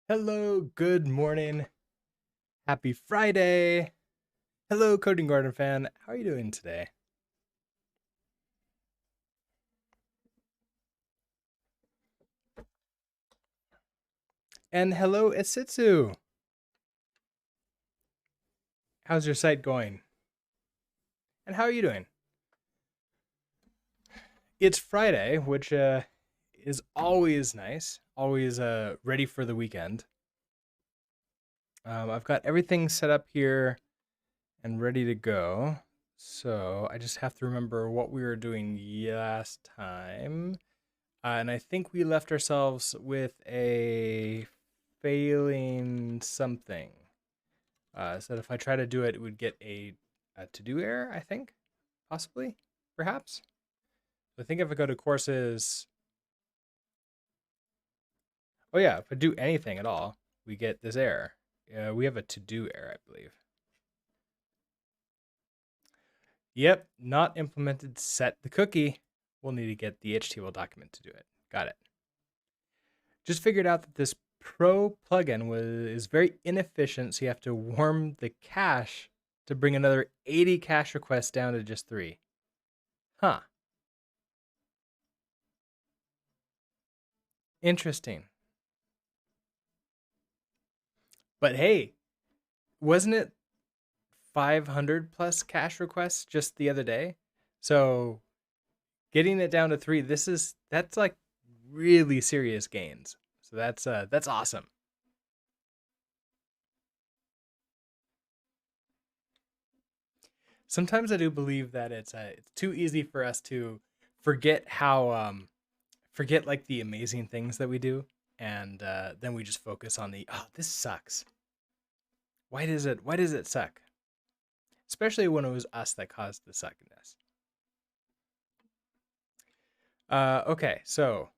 Hello, good morning. Happy Friday. Hello, Coding Garden fan. How are you doing today? And hello, Isitsu. How's your site going? And how are you doing? It's Friday, which is always nice, always ready for the weekend. I've got everything set up here and ready to go. So I just have to remember what we were doing last time. And I think we left ourselves with a failing something. So that if I try to do it, it would get a to-do error, I think. Possibly. Perhaps. I think if I go to courses... Oh yeah, if I do anything at all, we get this error. We have a to-do error, I believe. Yep, not implemented set the cookie. We'll need to get the HTML document to do it. Got it. Just figured out that this Pro plugin is very inefficient, so you have to warm the cache to bring another 80 cache requests down to just 3. Huh. Interesting. But hey, wasn't it 500 plus cache requests just the other day? So getting it down to 3, that's like really serious gains. So that's awesome. Sometimes I do believe that it's too easy for us to forget forget like the amazing things that we do, and then we just focus on the this sucks. Why does it suck? Especially when it was us that caused the suckiness. Okay, so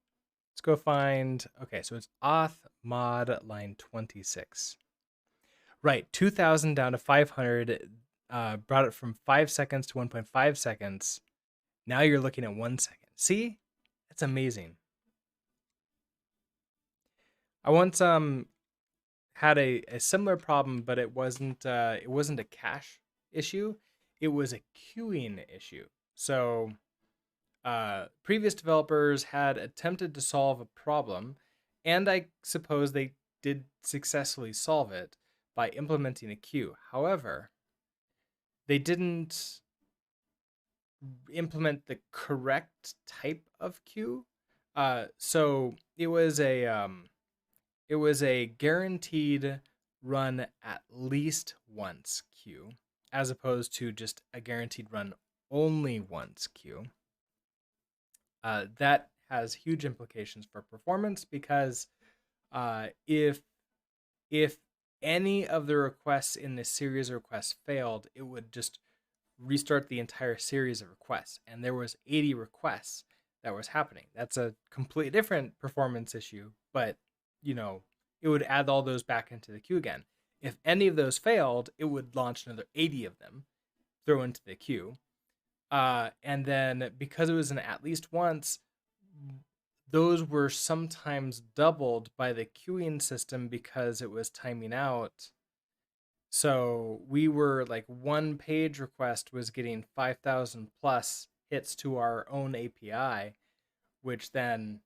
let's go find. Okay, so it's auth mod line 26. Right, 2,000 down to 500. Brought it from 5 seconds to 1.5 seconds. Now you're looking at 1 second. See, that's amazing. I once had a similar problem, but it wasn't a cache issue. It was a queuing issue. So previous developers had attempted to solve a problem, and I suppose they did successfully solve it by implementing a queue. However, they didn't implement the correct type of queue. So it was a guaranteed run at least once queue, as opposed to just a guaranteed run only once queue. That has huge implications for performance because if any of the requests in this series of requests failed, it would just restart the entire series of requests, and there was 80 requests that was happening. That's a completely different performance issue, but it would add all those back into the queue again. If any of those failed, it would launch another 80 of them, throw into the queue. And then because it was an at least once, those were sometimes doubled by the queuing system because it was timing out. So we were like one page request was getting 5,000 plus hits to our own API, which then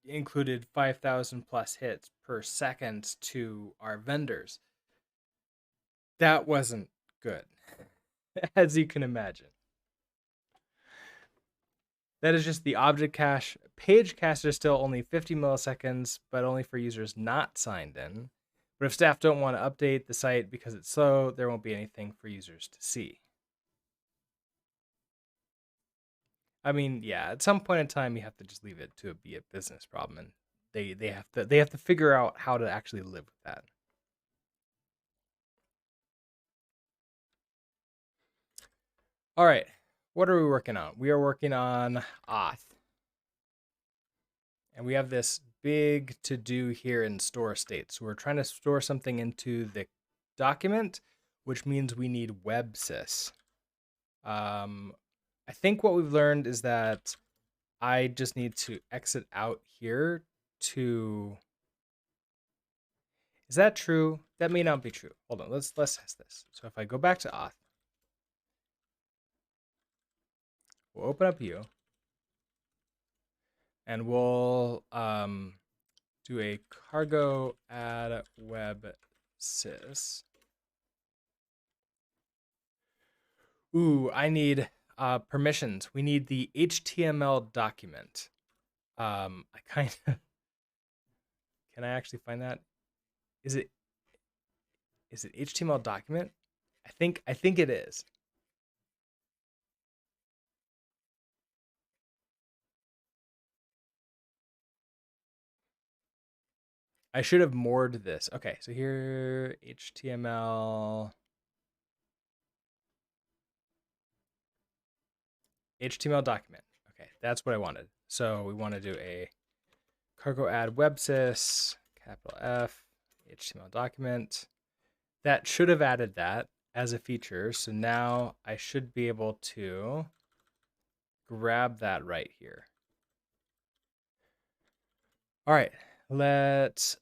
included 5,000 plus hits per second to our vendors. That wasn't good, as you can imagine. That is just the object cache. Page cache is still only 50 milliseconds, but only for users not signed in. But if staff don't want to update the site because it's slow, there won't be anything for users to see. I mean, yeah, at some point in time, you have to just leave it to be a business problem, and they have to figure out how to actually live with that. All right, what are we working on? We are working on Auth, and we have this big to do here in store state. So we're trying to store something into the document, which means we need WebSys. I think what we've learned is that I just need to exit out here to Is that true? That may not be true. Hold on, let's test this. So if I go back to Auth, we'll open up Yew, and we'll do a cargo add web sys. Ooh, I need permissions. We need the HTML document. I kind of can I actually find that? Is it HTML document? I think it is. I should have moored this. Okay, so here HTML document. Okay, that's what I wanted. So we want to do a cargo add web sys, capital F, HTML document. That should have added that as a feature. So now I should be able to grab that right here. All right, let's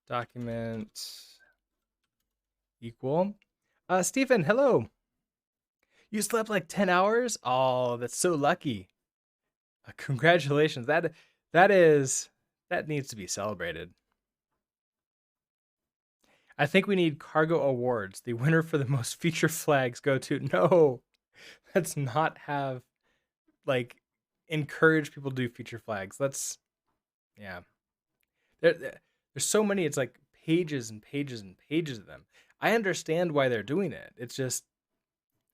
document equal. Stephen, hello. You slept like 10 hours? Oh, that's so lucky. Congratulations. That needs to be celebrated. I think we need cargo awards. The winner for the most feature flags go to no. Let's not have like encourage people to do feature flags. Yeah. There's so many. It's like pages and pages and pages of them. I understand why they're doing it. It's just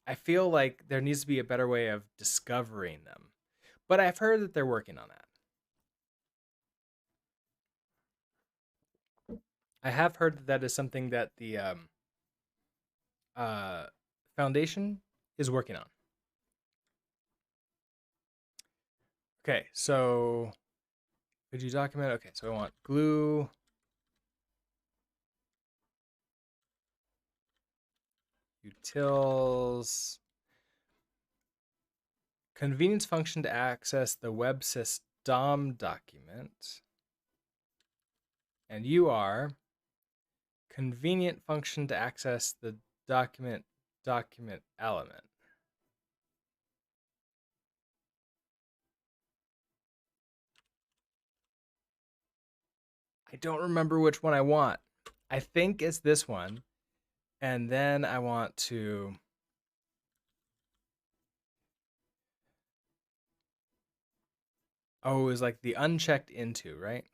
I feel like there needs to be a better way of discovering them. But I've heard that they're working on that. I have heard that that is something that the uh, foundation is working on. Okay, so could you document? Okay, so I want glue utils convenience function to access the websys DOM document, and you are convenient function to access the document element. I don't remember which one I want. I think it's this one. And then I want to oh, it was like the unchecked into, right?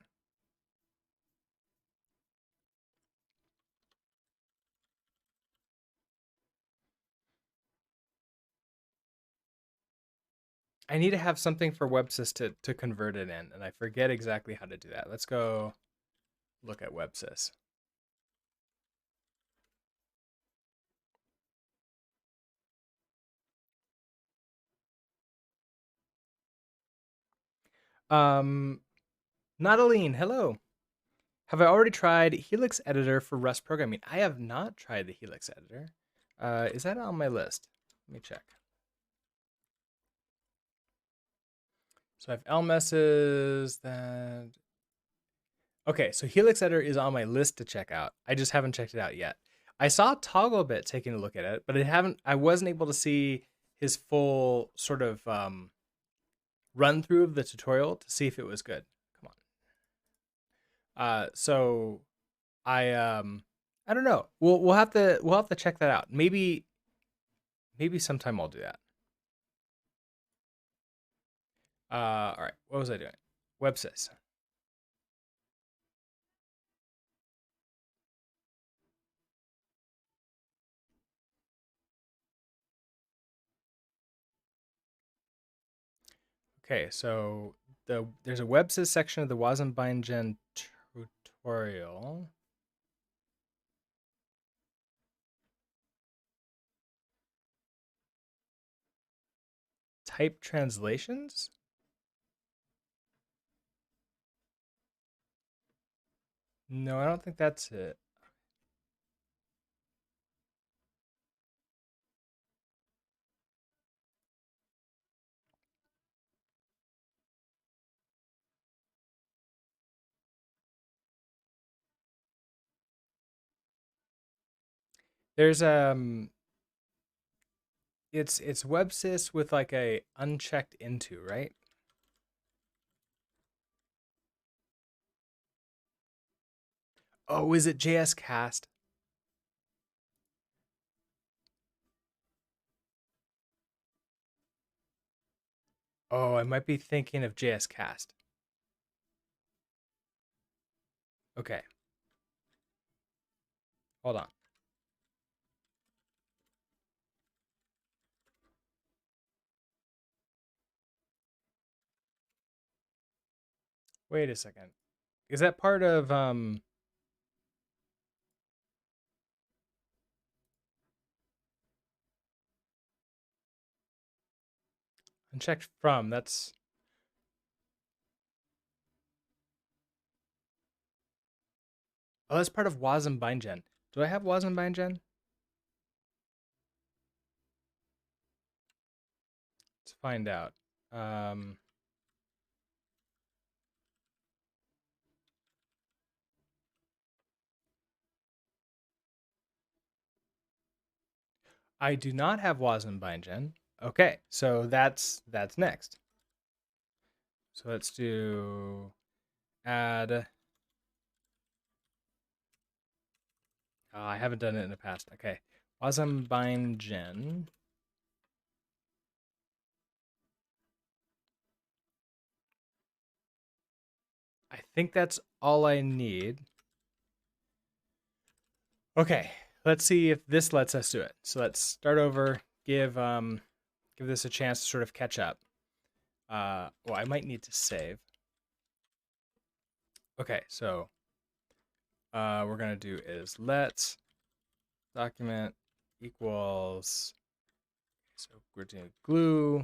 I need to have something for WebSys to convert it in, and I forget exactly how to do that. Let's go look at WebSys. Nadaline, hello. Have I already tried Helix Editor for Rust programming? I have not tried the Helix Editor. Is that on my list? Let me check. So I have LMSs that. Okay, so Helix Editor is on my list to check out. I just haven't checked it out yet. I saw Togglebit taking a look at it, but I wasn't able to see his full sort of run through of the tutorial to see if it was good. Come on. So I don't know. We'll have to check that out. Maybe sometime I'll do that. All right. What was I doing? WebSys. Okay, so there's a WebSys section of the Wasenbeingen tutorial. Type translations? No, I don't think that's it. There's it's WebSys with like a unchecked into, right? Oh, is it JScast? Oh, I might be thinking of JScast. Okay, hold on. Wait a second. Is that part of unchecked from? That's part of Wasm Bindgen. Do I have Wasm Bindgen? Let's find out. Um, I do not have Wasm Bindgen. Okay, so that's next. So let's do add. I haven't done it in the past. Okay, Wasm Bindgen. I think that's all I need. Okay, let's see if this lets us do it. So let's start over. Give this a chance to sort of catch up. Well, I might need to save. Okay, so we're gonna do is let document equals. So we're doing glue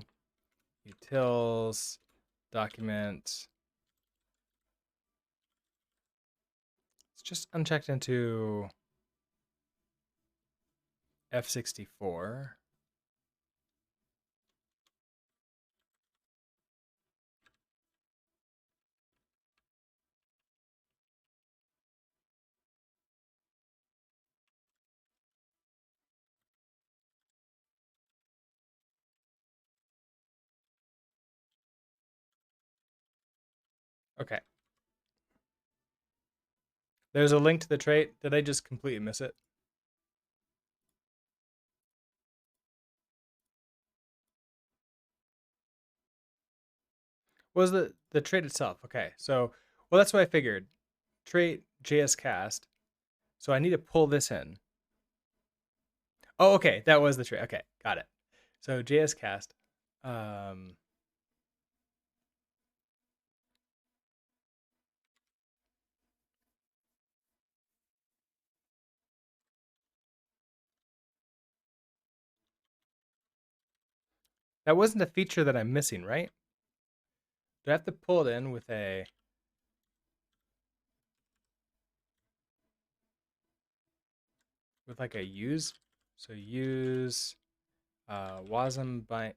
utils document. It's just unchecked into F64. Okay. There's a link to the trait. Did I just completely miss it? Was the trait itself? Okay. So, well, that's what I figured. Trait JScast. So I need to pull this in. Oh, okay. That was the trait. Okay, got it. So JScast. Um, that wasn't a feature that I'm missing, right? Do I have to pull it in with like a use? So use wasm by.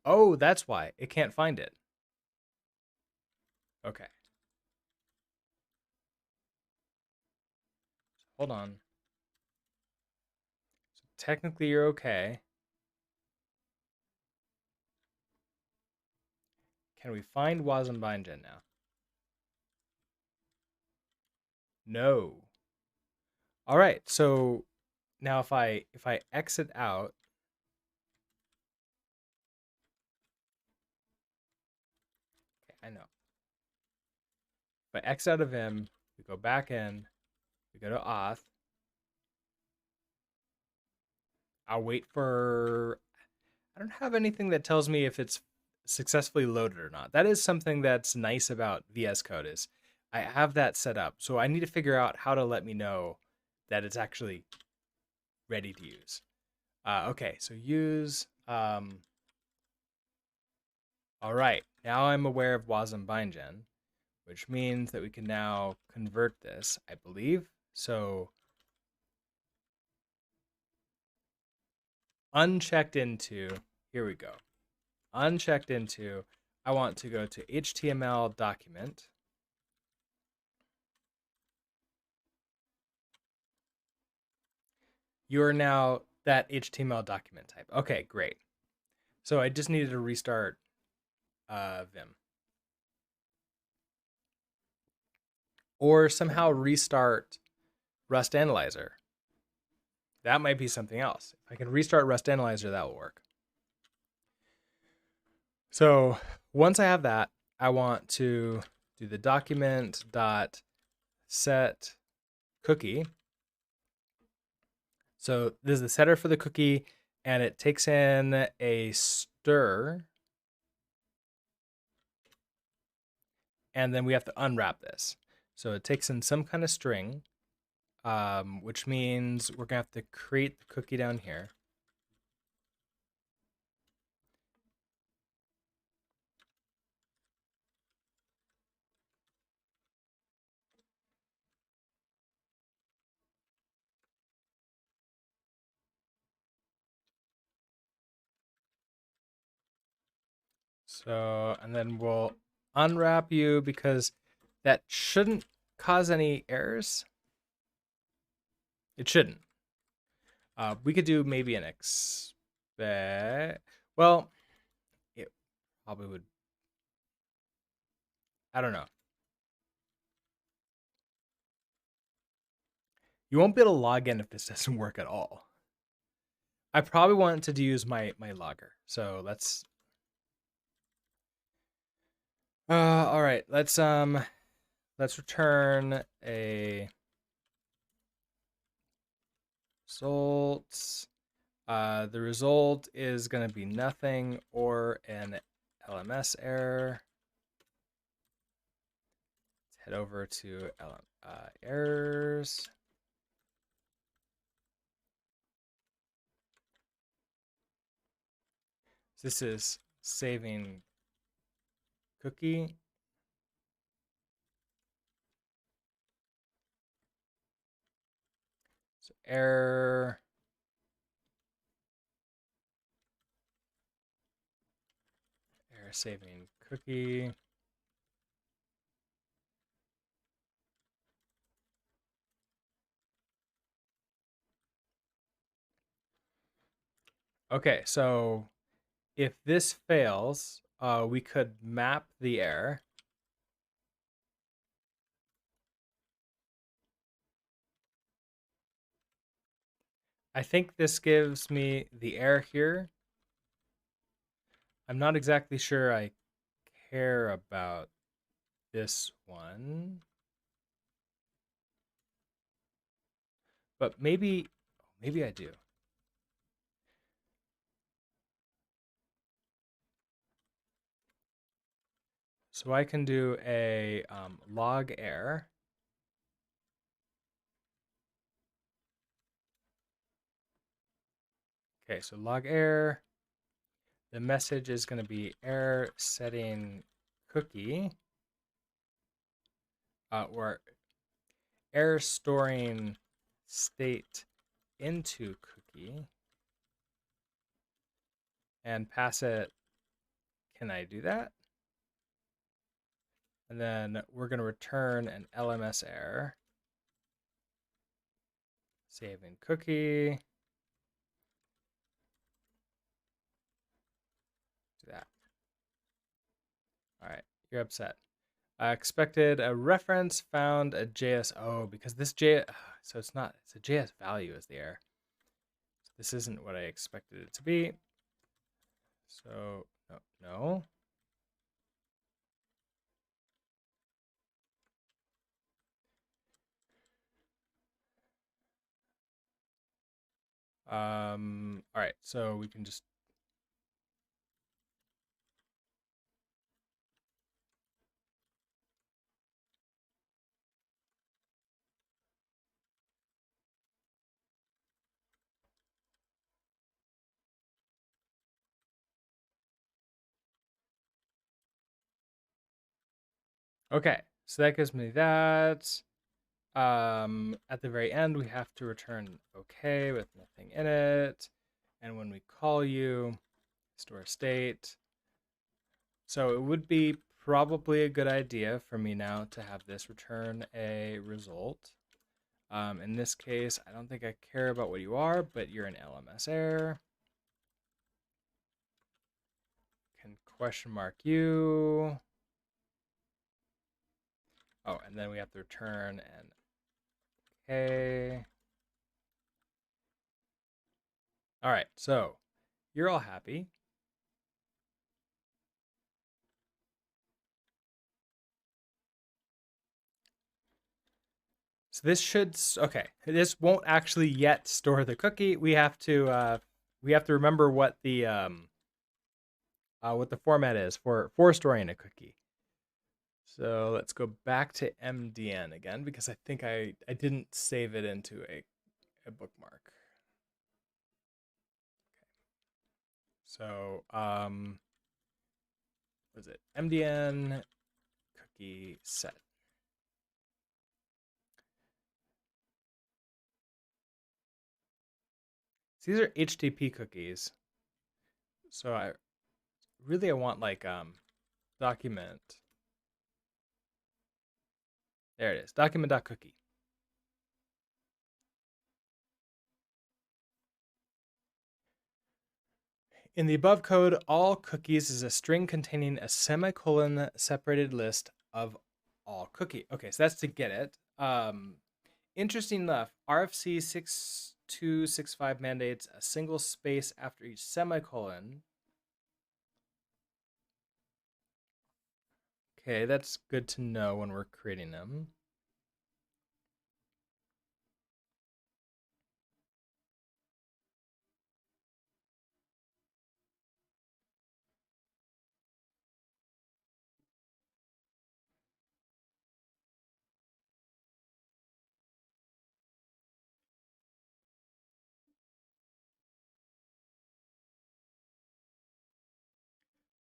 Oh, that's why it can't find it. Okay, hold on. So technically, you're okay. Can we find wasm bindgen now? No. All right. So now if I exit out, okay, I know. If I exit out of Vim, we go back in, we go to Auth. I'll wait for. I don't have anything that tells me if it's successfully loaded or not. That is something that's nice about VS Code is I have that set up. So I need to figure out how to let me know that it's actually ready to use. Okay, so use. All right, now I'm aware of Wasm Bindgen, which means that we can now convert this, I believe. So unchecked into, here we go. Unchecked into, I want to go to HTML document. You're now that HTML document type. Okay, great. So I just needed to restart Vim. Or somehow restart Rust Analyzer. That might be something else. If I can restart Rust Analyzer, that will work. So once I have that, I want to do the document dot set cookie. So this is the setter for the cookie, and it takes in a stir, and then we have to unwrap this. So it takes in some kind of string, which means we're gonna have to create the cookie down here. So, and then we'll unwrap you because that shouldn't cause any errors. It shouldn't. We could do maybe an expect. Well, it probably would. I don't know. You won't be able to log in if this doesn't work at all. I probably wanted to use my logger. So let's. All right. Let's return a results. The result is going to be nothing or an LMS error. Let's head over to errors. This is saving cookie. So error. Error saving cookie. Okay, so if this fails, we could map the error. I think this gives me the error here. I'm not exactly sure I care about this one. But maybe I do. So I can do a log error. Okay, so log error. The message is going to be error setting cookie, or error storing state into cookie, and pass it. Can I do that? And then we're going to return an LMS error. Saving cookie. Do that. All right, you're upset. Expected a reference, found a JS. Oh, because this JS, so it's not, it's a JS value is the error. So this isn't what I expected it to be. So, no. All right, so we can just. Okay, so that gives me that. At the very end, we have to return okay with nothing in it. And when we call you, store state. So it would be probably a good idea for me now to have this return a result. In this case, I don't think I care about what you are, but you're an LMS error. Can question mark you. Oh, and then we have to return an okay. All right, so you're all happy. So this should, okay, this won't actually yet store the cookie. We have to remember what the format is for storing a cookie. So let's go back to MDN again, because I think I didn't save it into a bookmark. So what is it? MDN cookie set. So these are HTTP cookies. So I want like document. There it is, document.cookie. In the above code, all cookies is a string containing a semicolon separated list of all cookie. Okay, so that's to get it. Interesting enough, RFC 6265 mandates a single space after each semicolon. Okay, that's good to know when we're creating them.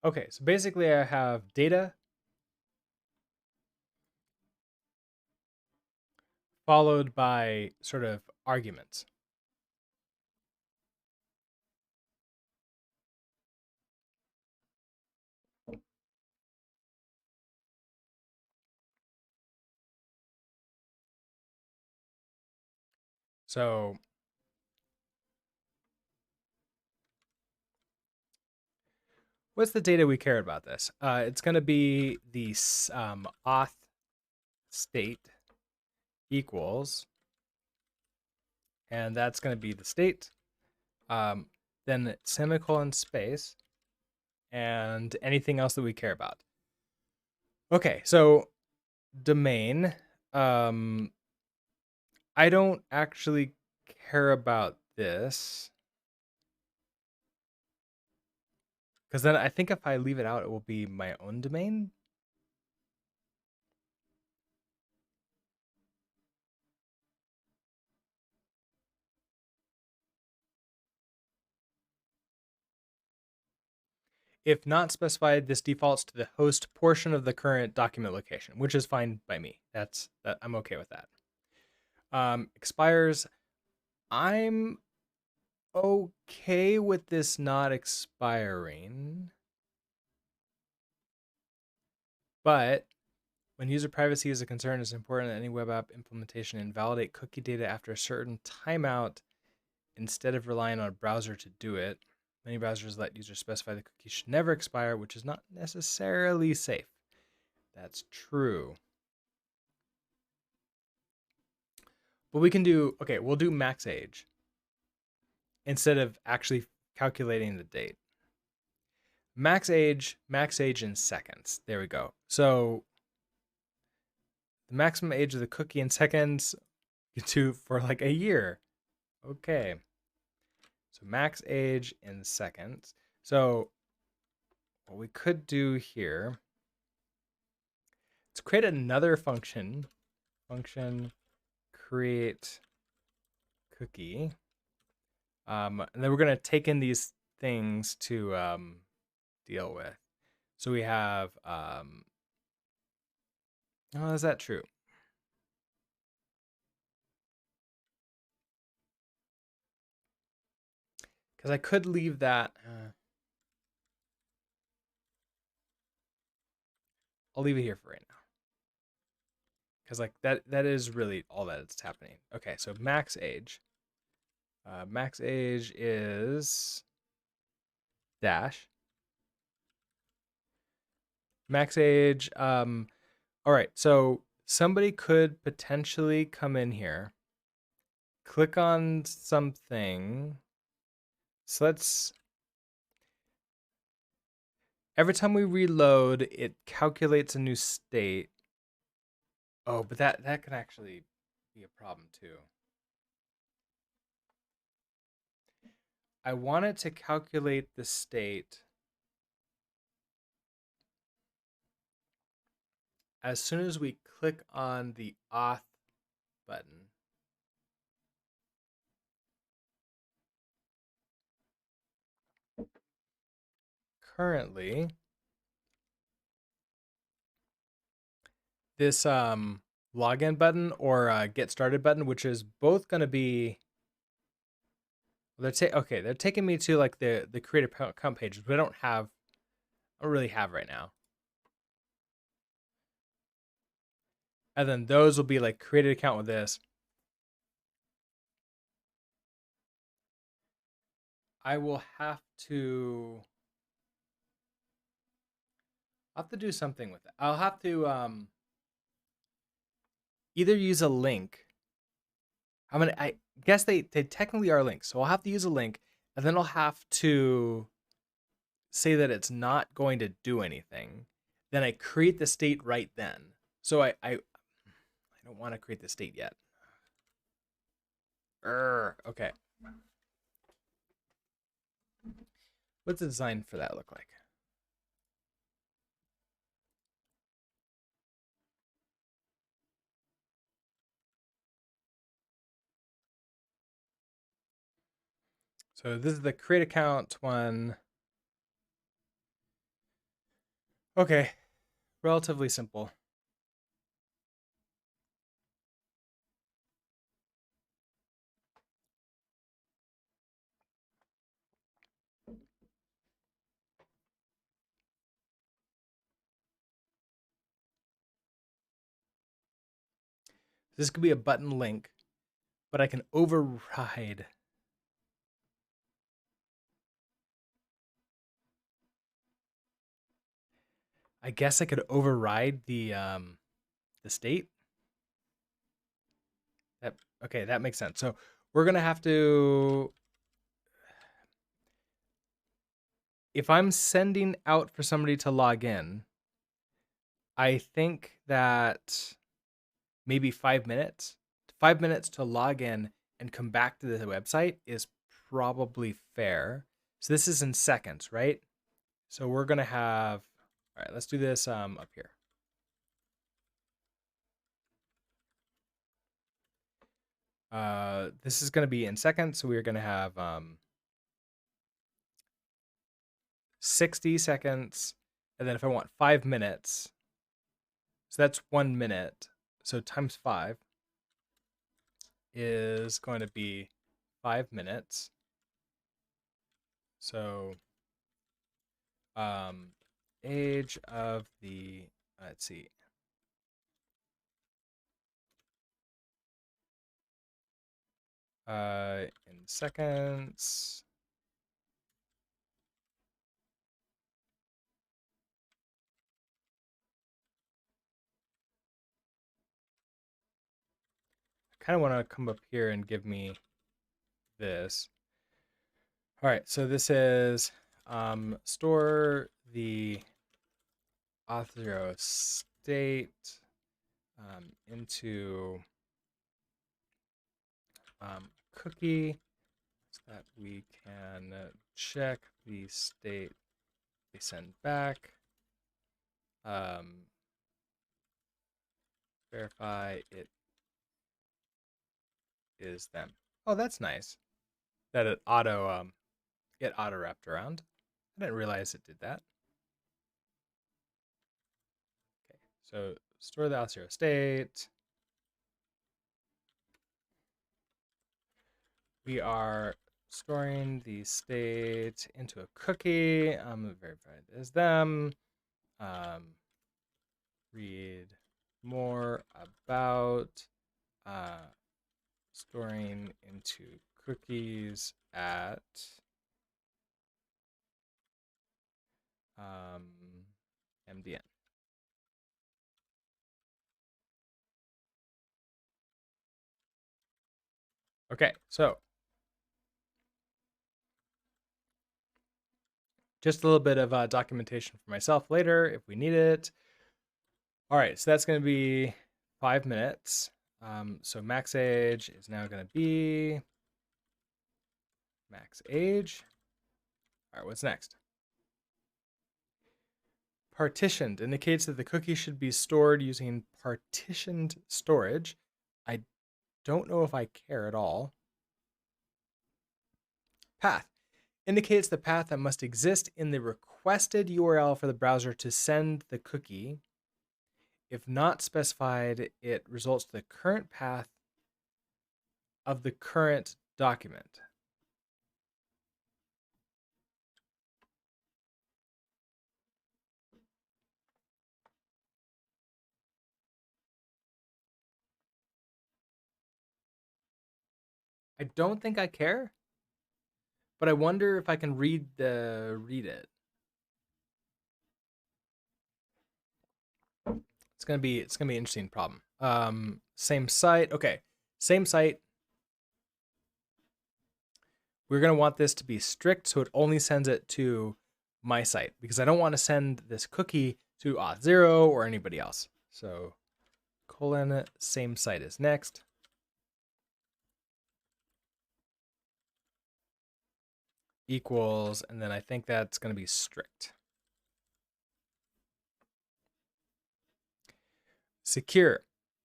Okay, so basically I have data followed by sort of arguments. So what's the data we care about this? It's going to be the auth state equals, and that's going to be the state, then semicolon space, and anything else that we care about. Okay, so domain, I don't actually care about this, because then I think if I leave it out, it will be my own domain. If not specified, this defaults to the host portion of the current document location, which is fine by me. I'm okay with that. Expires. I'm okay with this not expiring, but when user privacy is a concern, it's important that any web app implementation invalidate cookie data after a certain timeout instead of relying on a browser to do it. Many browsers let users specify the cookie should never expire, which is not necessarily safe. That's true. But we can do, okay, we'll do max age instead of actually calculating the date. Max age in seconds. There we go. So the maximum age of the cookie in seconds for like a year. Okay. So max age in seconds. So what we could do here, let's create another function. Function create cookie. And then we're going to take in these things to deal with. So we have, oh, is that true? Because I could leave that. I'll leave it here for right now. because like that is really all that it's happening. Okay, so max age. Max age is dash. Max age. All right, so somebody could potentially come in here, click on something. So let's. Every time we reload, it calculates a new state. Oh, but that can actually be a problem too. I want it to calculate the state as soon as we click on the Auth button. Currently, this login button or get started button, which is both going to be they're taking me to like the create account pages, but I don't really have right now. And then those will be like create an account with this. I will have to I'll have to do something with it. I'll have to either use a link. I guess they technically are links, so I'll have to use a link, and then I'll have to say that it's not going to do anything. Then I create the state right then. So I don't want to create the state yet. Okay. What's the design for that look like? So this is the create account one. Okay, relatively simple. This could be a button link, but I can override. I guess I could override the state. Okay, that makes sense. So we're gonna have to. If I'm sending out for somebody to log in, I think that maybe 5 minutes. 5 minutes to log in and come back to the website is probably fair. So this is in seconds, right? So we're gonna have. All right, let's do this up here. This is gonna be in seconds, so we're gonna have 60 seconds, and then if I want 5 minutes, so that's 1 minute. So times 5 is going to be 5 minutes. So age of the let's see. In seconds. I kind of want to come up here and give me this. All right, so this is store the auth0 state into cookie so that we can check the state they send back. Verify it is them. Oh, that's nice. That it auto wrapped around. I didn't realize it did that. Okay, so store the auth0 state. We are storing the state into a cookie. Verify it is them. Read more about storing into cookies at MDN. Okay, so just a little bit of documentation for myself later if we need it. All right, so that's going to be 5 minutes. So max age is now going to be max age. All right, what's next? Partitioned indicates that the cookie should be stored using partitioned storage. I don't know if I care at all. Path indicates the path that must exist in the requested URL for the browser to send the cookie. If not specified, it results to the current path of the current document. I don't think I care, but I wonder if I can read it. It's gonna be an interesting problem. Same site. Okay, same site. We're gonna want this to be strict, so it only sends it to my site because I don't want to send this cookie to Auth0 or anybody else. So colon same site is next. Equals, and then I think that's going to be strict. Secure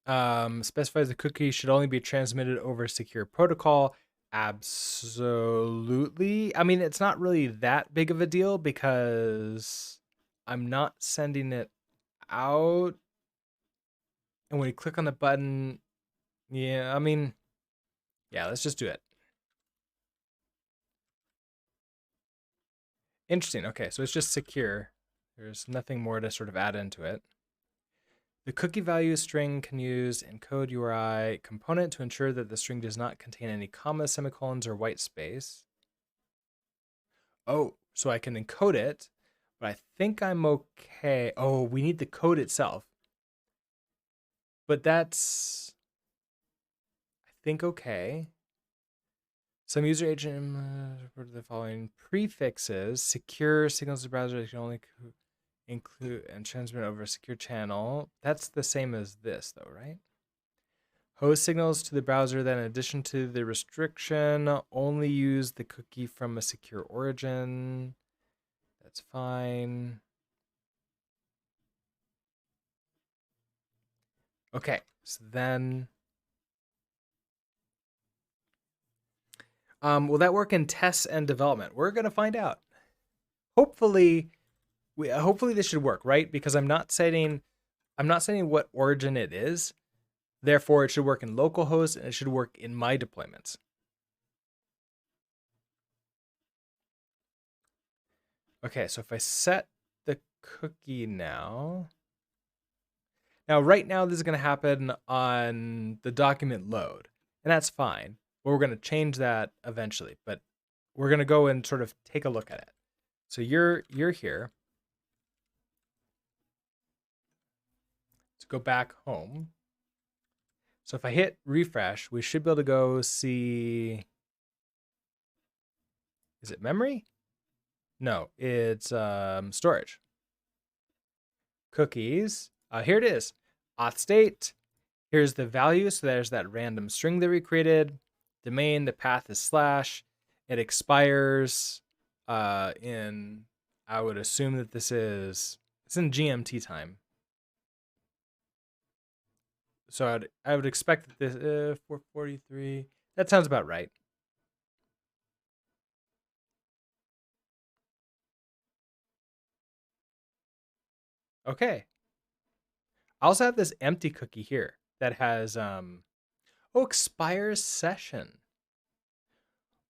specifies the cookie should only be transmitted over secure protocol. Absolutely. I mean, it's not really that big of a deal because I'm not sending it out. And when you click on the button, yeah, I mean, yeah, let's just do it. Interesting. Okay, so it's just secure. There's nothing more to sort of add into it. The cookie value string can use encode URI component to ensure that the string does not contain any commas, semicolons, or white space. Oh, so I can encode it, but I think I'm okay. Oh, we need the code itself. But that's, I think, okay. Some user agent reported the following prefixes. Secure signals to browser can only include and transmit over a secure channel. That's the same as this, though, right? Host signals to the browser, then in addition to the restriction, only use the cookie from a secure origin. That's fine. Okay, so then will that work in tests and development? We're gonna find out. Hopefully, hopefully this should work, right? Because I'm not setting what origin it is. Therefore, it should work in localhost and it should work in my deployments. Okay, so if I set the cookie now, right now this is going to happen on the document load, and that's fine. But we're going to change that eventually. But we're going to go and sort of take a look at it. So you're here. Let's go back home. So if I hit refresh, we should be able to go see. Is it memory? No, it's storage. Cookies. Here it is. Auth state. Here's the value. So there's that random string that we created. Domain, the path is /. It expires in, I would assume that it's in GMT time. So I would expect that this 4:43. That sounds about right. Okay. I also have this empty cookie here that has expires session.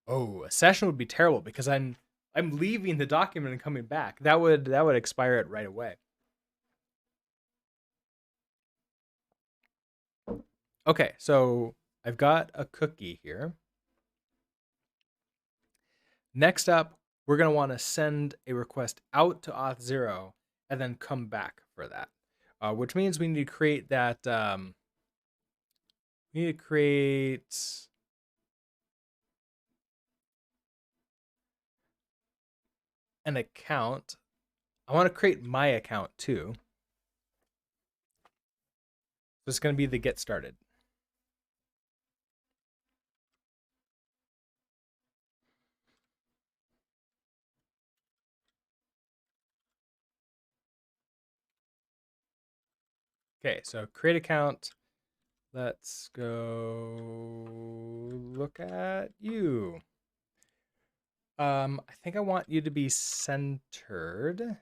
Oh, a session would be terrible because I'm leaving the document and coming back. That would expire it right away. Okay, so I've got a cookie here. Next up, we're going to want to send a request out to Auth0 and then come back for that, which means we need to create that. We need to create an account. I want to create my account too. So it's going to be the get started. Okay, so create account. Let's go look at you. I think I want you to be centered,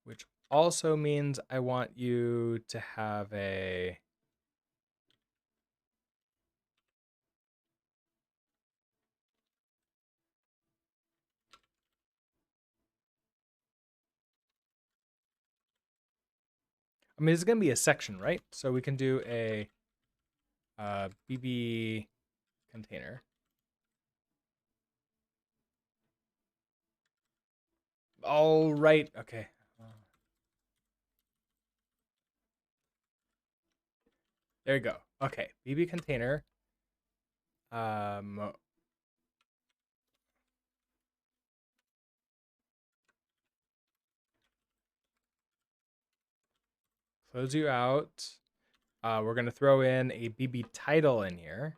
which also means I want you to have a I mean, it's going to be a section, right? So we can do a BB container. All right. Okay. There you go. Okay. BB container. Close you out. We're going to throw in a BB title in here.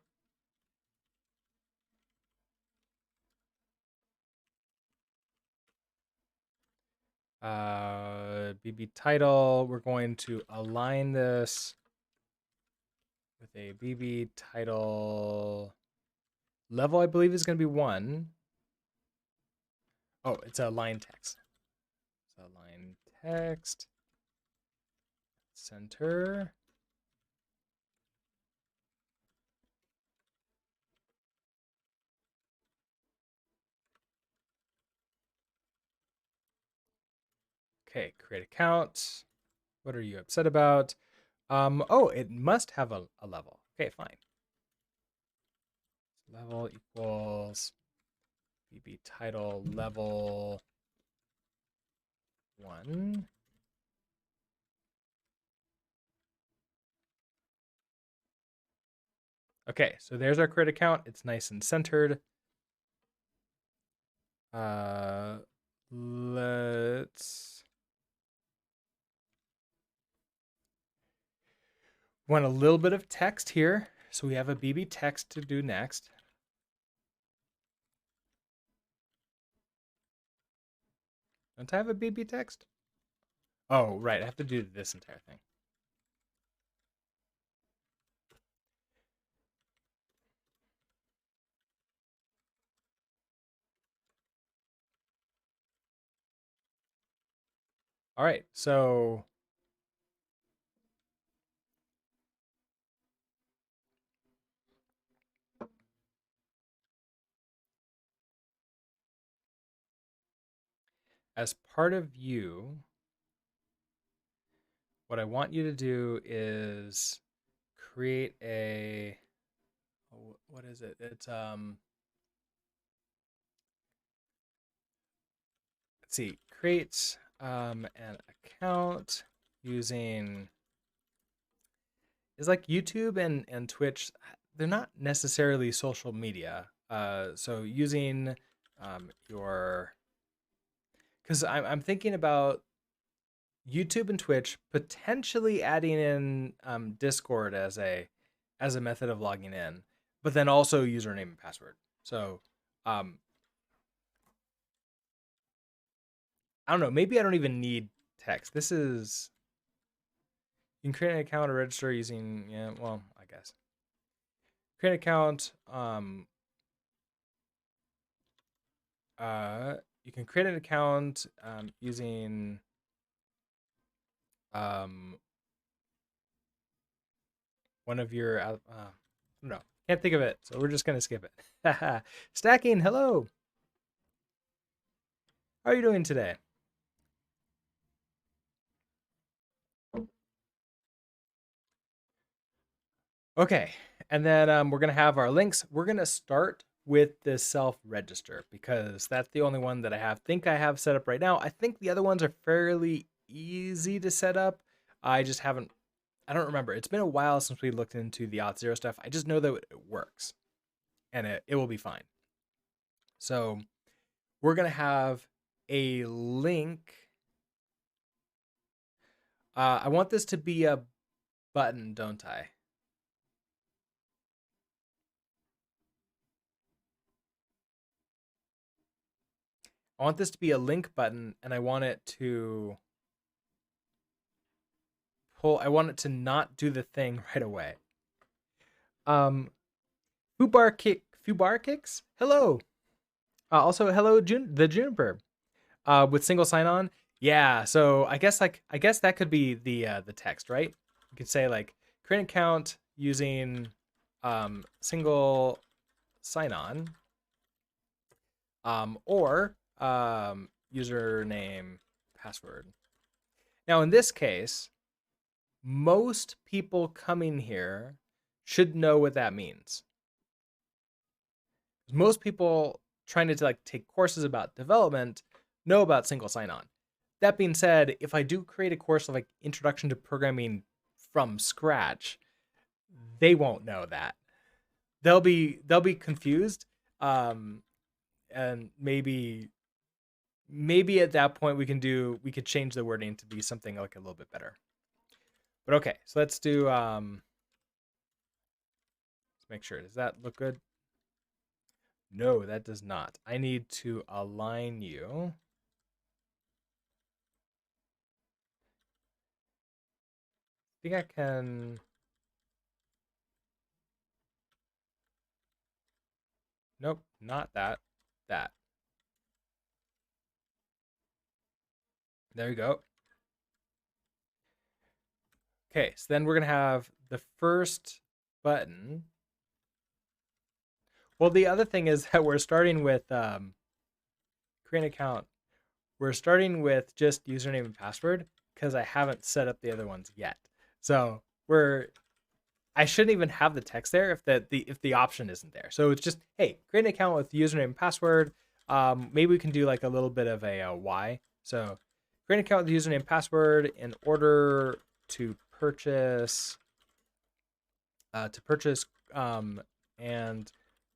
BB title, we're going to align this with a BB title level, I believe is going to be 1. Oh, it's a line text. So line text, center. Okay, create account. What are you upset about? Oh, it must have a level. Okay, fine. Level equals BB title level 1. Okay, so there's our create account. It's nice and centered. Let's want a little bit of text here. So we have a BB text to do next. Don't I have a BB text? Oh, right. I have to do this entire thing. All right. So as part of Yew, what I want you to do is create a, what is it? It's let's see, create an account using, is like YouTube and Twitch, they're not necessarily social media. So using your, because I'm thinking about YouTube and Twitch potentially adding in Discord as a method of logging in, but then also username and password. So I don't know. Maybe I don't even need text. This is, you can create an account or register using, yeah. Well, I guess create an account. You can create an account using um, one of your, no, can't think of it. So we're just going to skip it. Stacking, hello. How are you doing today? Okay, and then we're gonna have our links. We're gonna start with the self-register because that's the only one that I have set up right now. I think the other ones are fairly easy to set up. I just haven't, I don't remember. It's been a while since we looked into the Auth0 stuff. I just know that it works and it will be fine. So we're gonna have a link. I want this to be a button, don't I? I want this to be a link button, and I want it to pull. I want it to not do the thing right away. Fubar kicks. Hello. Also, hello, the Juniper. With single sign on. Yeah. So I guess that could be the text, right? You could say like create an account using single sign on, or username password. Now in this case, most people coming here should know what that means. Most people trying to like take courses about development know about single sign-on. That being said, if I do create a course of like introduction to programming from scratch, they won't know that. They'll be confused, and maybe at that point we could change the wording to be something like a little bit better. But okay, so let's do let's make sure. Does that look good? No, that does not. I need to align you. I think I can. Nope, not that. That. There you go. Okay, so then we're going to have the first button. Well, the other thing is that we're starting with create an account. We're starting with just username and password because I haven't set up the other ones yet. So I shouldn't even have the text there if the option isn't there. So it's just, hey, create an account with username and password. Maybe we can do like a little bit of a why. So create an account with username and password in order to purchase and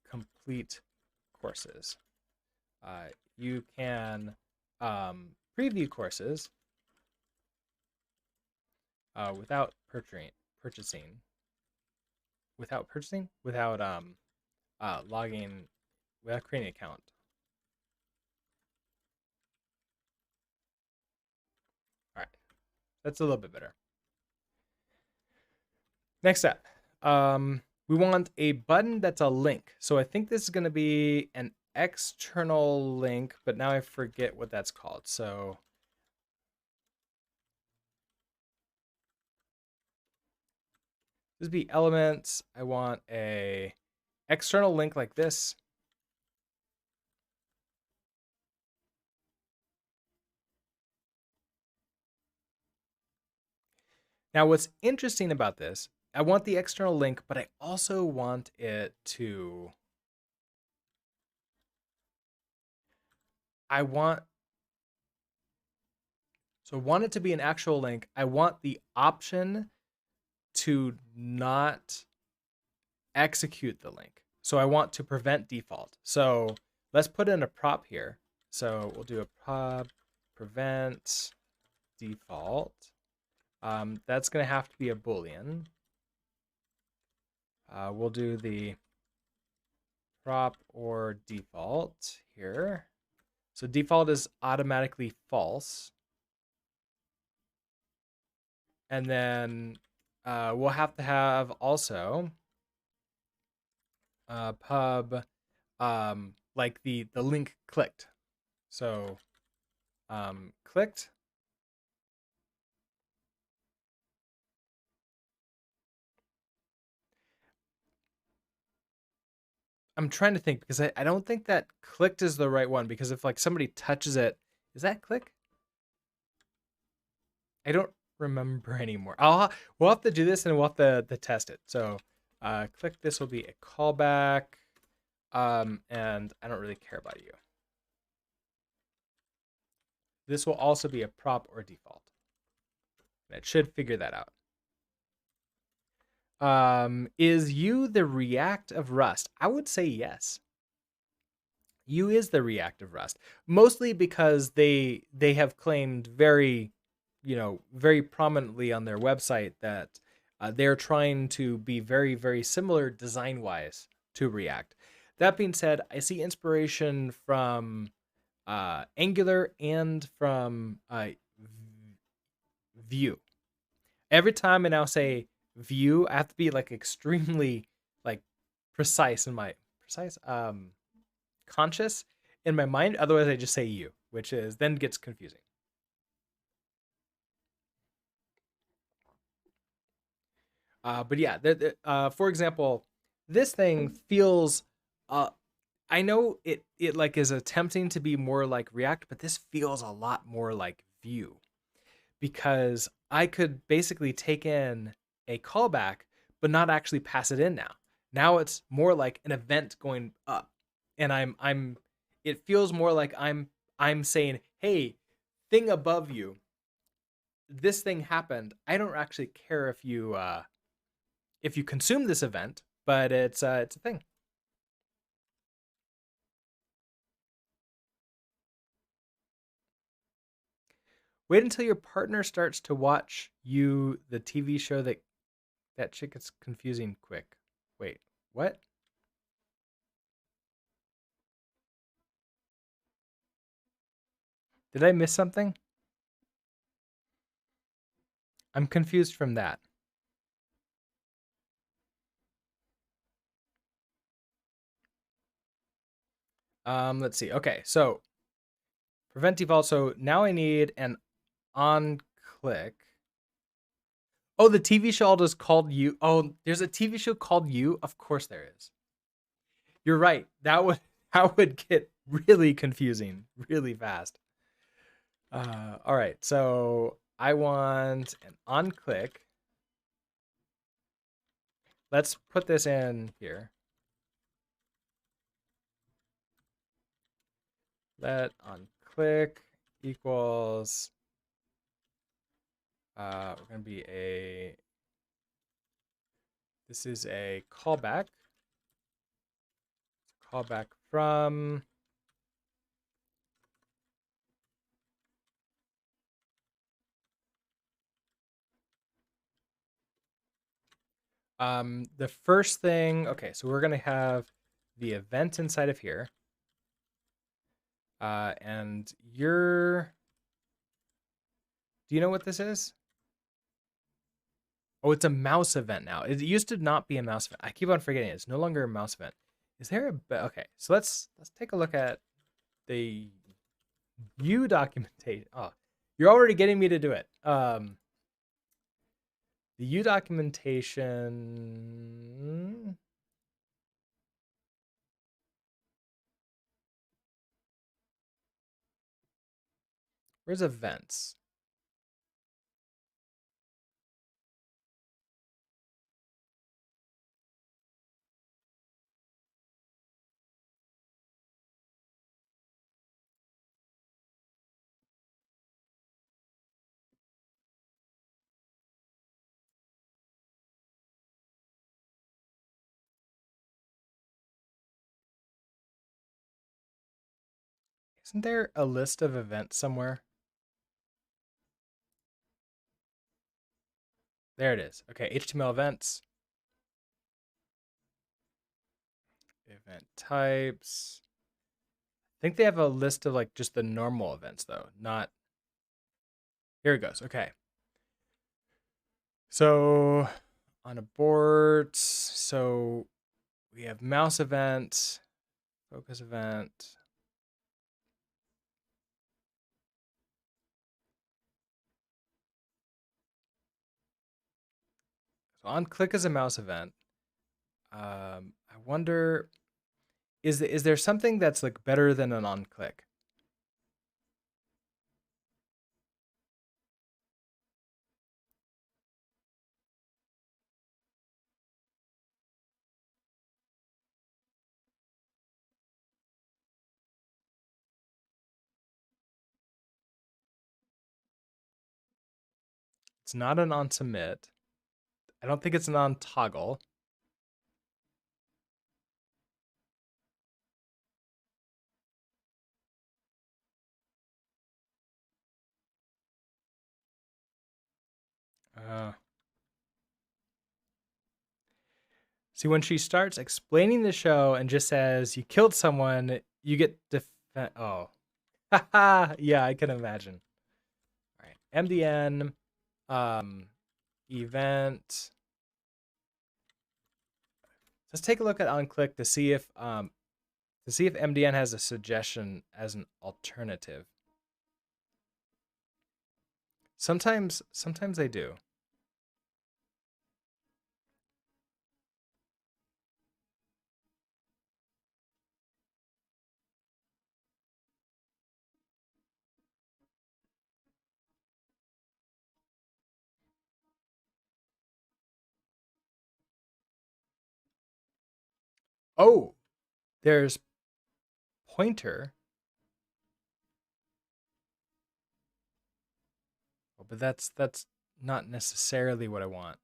complete courses. You can preview courses without purchasing, without logging, without creating an account. All right, that's a little bit better. Next up, we want a button that's a link. So I think this is going to be an external link, but now I forget what that's called. So this would be elements. I want a external link like this. Now, what's interesting about this, I want the external link, but I also want it to, I want it to be an actual link. I want the option to not execute the link. So I want to prevent default. So let's put in a prop here. So we'll do a prop prevent default. That's going to have to be a Boolean. We'll do the prop or default here. So default is automatically false. And then we'll have to have also pub like the link clicked. So clicked. I'm trying to think because I don't think that clicked is the right one, because if like somebody touches it, is that click? I don't remember anymore. We'll have to do this and we'll have to test it. So Click this will be a callback, and I don't really care about you. This will also be a prop or default. And it should figure that out. Is Yew the React of Rust? I would say yes. Yew is the React of Rust, mostly because they have claimed very, very prominently on their website that they're trying to be very, very similar design wise to React. That being said, I see inspiration from Angular and from Vue. Every time I now say Vue, I have to be like extremely like precise in my precise conscious in my mind. Otherwise, I just say you, which is then gets confusing. But yeah, for example, this thing feels. I know it like is attempting to be more like React, but this feels a lot more like Vue because I could basically take in a callback, but not actually pass it in now. Now it's more like an event going up, and I'm. It feels more like I'm saying, hey, thing above you, this thing happened. I don't actually care if you consume this event, but it's a thing. Wait until your partner starts to watch you the TV show that shit gets confusing quick. Wait, what? Did I miss something? I'm confused from that. Let's see. Okay, so prevent default. So now I need an on click. Oh, the TV show is called You. Oh, there's a TV show called You. Of course there is. You're right. That would get really confusing really fast. All right. So I want an on click. Let's put this in here. Let on click equals. We're gonna be a. This is a callback. Callback from. The first thing. Okay, so we're gonna have the event inside of here. And you're. Do you know what this is? Oh, it's a mouse event now. It used to not be a mouse event. I keep on forgetting it. It's no longer a mouse event. Is there a okay? So let's take a look at the Yew documentation. Oh, you're already getting me to do it. The Yew documentation. Where's events? Isn't there a list of events somewhere? There it is. Okay, HTML events. Event types. I think they have a list of like just the normal events though, not. Here it goes. Okay. So on abort, so we have mouse event, focus event. So on click is a mouse event. I wonder, is there something that's like better than an on click? It's not an on submit. I don't think it's an on toggle. See, when she starts explaining the show and just says, you killed someone, you get oh. Haha, yeah, I can imagine. All right, MDN, event. Let's take a look at OnClick to see if MDN has a suggestion as an alternative. Sometimes they do. Oh, there's pointer. Oh, but that's not necessarily what I want.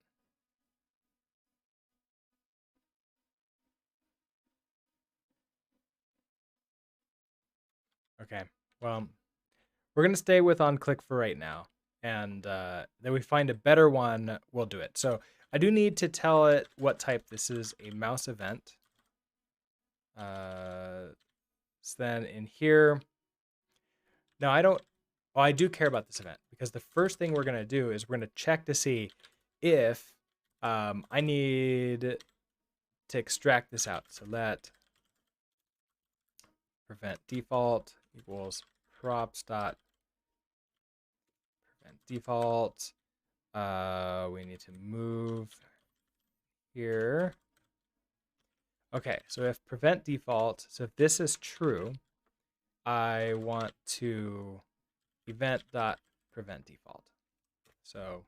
Okay, well, we're gonna stay with OnClick for right now, and then we find a better one, we'll do it. So I do need to tell it what type this is, a mouse event. So then in here, now I don't, well, I do care about this event because the first thing we're gonna do is we're gonna check to see if I need to extract this out. So let prevent default equals props dot prevent default. We need to move here. Okay, so if prevent default, so if this is true, I want to event dot prevent default. So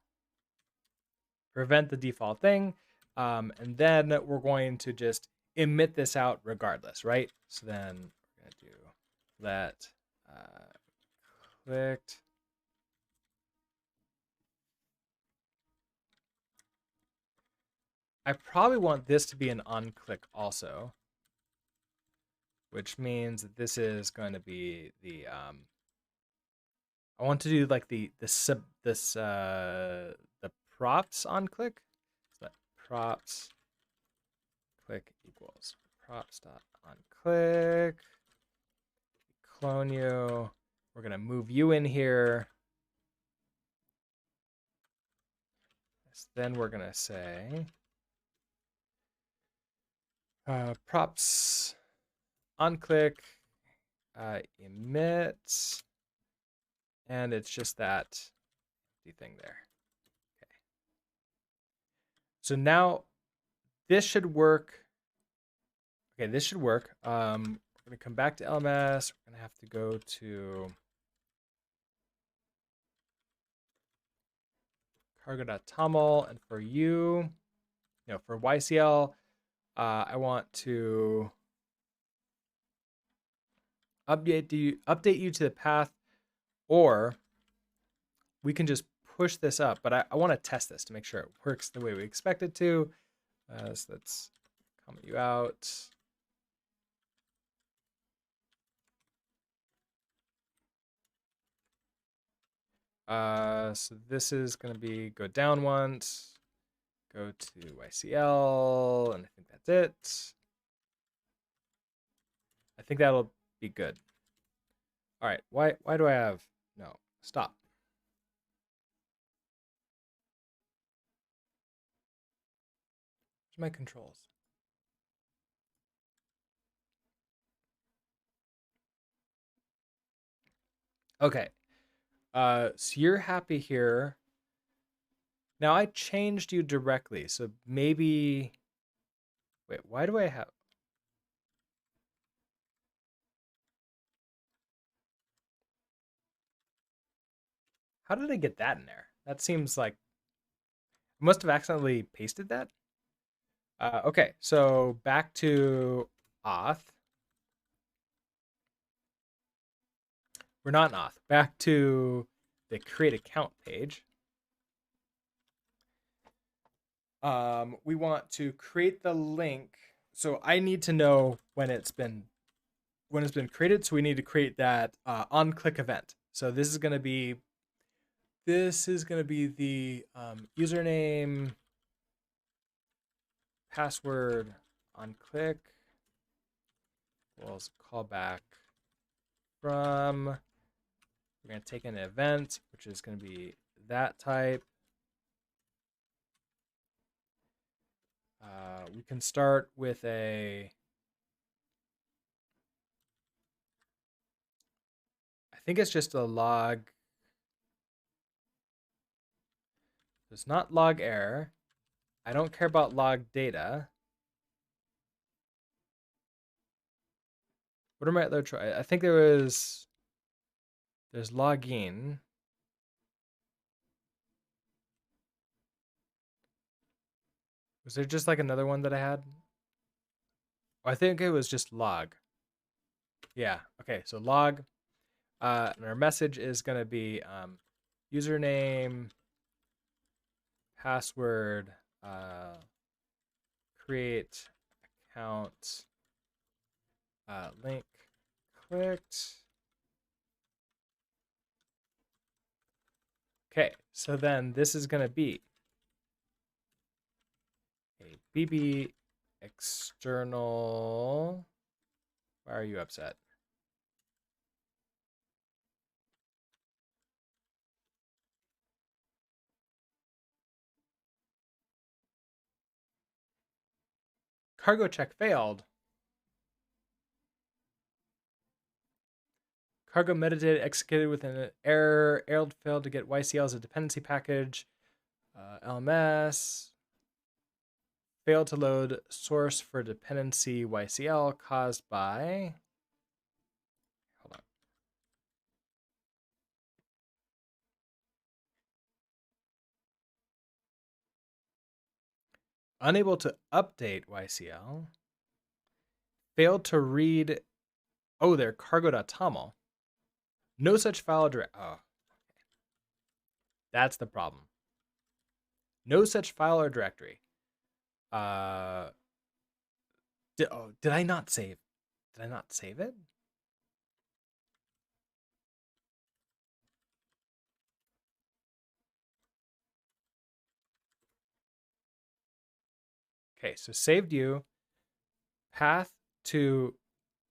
prevent the default thing, and then we're going to just emit this out regardless, right? So then we're gonna do let clicked. I probably want this to be an on-click also, which means that this is going to be the I want to do like the props on click. So that props click equals props dot on click. Clone you. We're gonna move you in here. Then we're gonna say props on click emit, and it's just that thing there. Okay. So now this should work. Okay, this should work. We're gonna come back to LMS. We're gonna have to go to cargo.toml, and for you, for YCL, I want to update you to the path, or we can just push this up. But I want to test this to make sure it works the way we expect it to. So let's comment you out. So this is going to be go down once, go to YCL, and I think that's it. I think that'll be good. All right, why do I have, no, stop. Where's my controls? Okay, so you're happy here. Now I changed you directly, so maybe, wait, why do I have, how did I get that in there? That seems like, I must have accidentally pasted that. Okay, so back to Auth. We're not in Auth. Back to the create account page. we want to create the link. So I need to know when it's been created. So we need to create that OnClick event. So this is going to be the username, password, OnClick equals callback from. We're going to take an event, which is going to be that type. We can start with I think it's just a log. It's not log error. I don't care about log data. What are my other try? I think there's login. Was there just like another one that I had? Oh, I think it was just log. Yeah. Okay. So log. And our message is going to be username, password, create account, link clicked. Okay. So then this is going to be a BB external. Why are you upset? Cargo check failed. Cargo metadata executed with an error. Error failed to get YCL as a dependency package. LMS. Failed to load source for dependency YCL caused by. Hold on. Unable to update YCL. Failed to read. Oh, they're cargo.toml. No such file direct. Oh, that's the problem. No such file or directory. Did I not save? Did I not save it? Okay, so saved you. Path to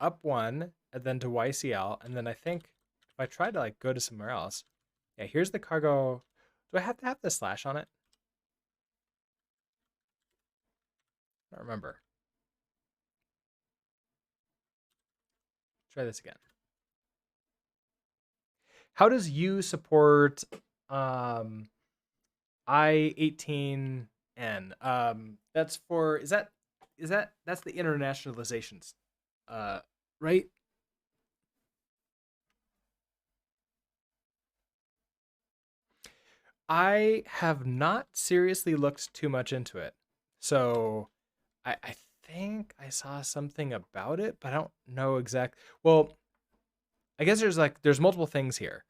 up one and then to YCL, and then I think if I try to like go to somewhere else, yeah, here's the cargo. Do I have to have the slash on it? I don't remember. Try this again. How does Yew support I-18N? That's for that's the internationalizations, right? I have not seriously looked too much into it. So I think I saw something about it, but I don't know exact. Well, I guess there's multiple things here.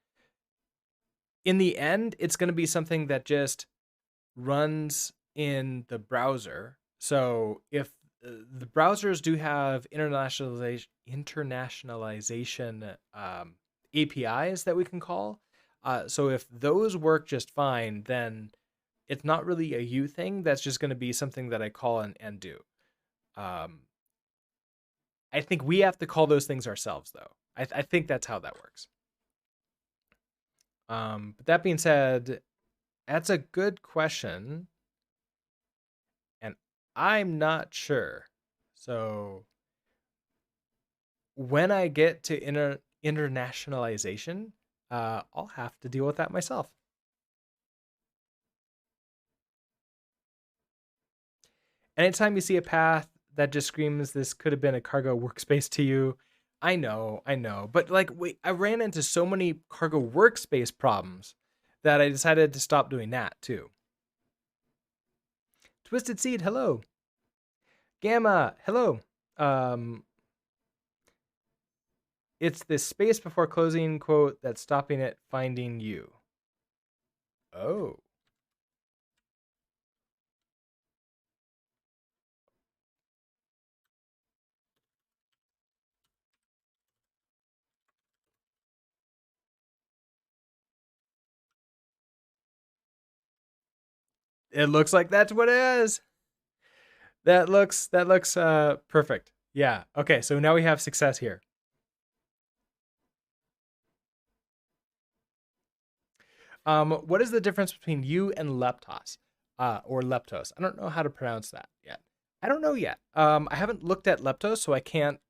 In the end, it's going to be something that just runs in the browser. So if the browsers do have internationalization APIs that we can call. So if those work just fine, then it's not really a Yew thing. That's just going to be something that I call and do. I think we have to call those things ourselves, though. I think that's how that works. But that being said, that's a good question, and I'm not sure. So when I get to internationalization, I'll have to deal with that myself. Anytime you see a path that just screams this could have been a cargo workspace to you, I know, but like, wait, I ran into so many cargo workspace problems that I decided to stop doing that too. Twisted Seed, hello. Gamma, hello. It's this space before closing quote that's stopping it finding you. Oh. It looks like that's what it is. That looks perfect. Yeah. Okay, so now we have success here. What is the difference between Yew and leptos? Or leptos? I don't know how to pronounce that yet. I don't know yet. I haven't looked at leptos, so I can't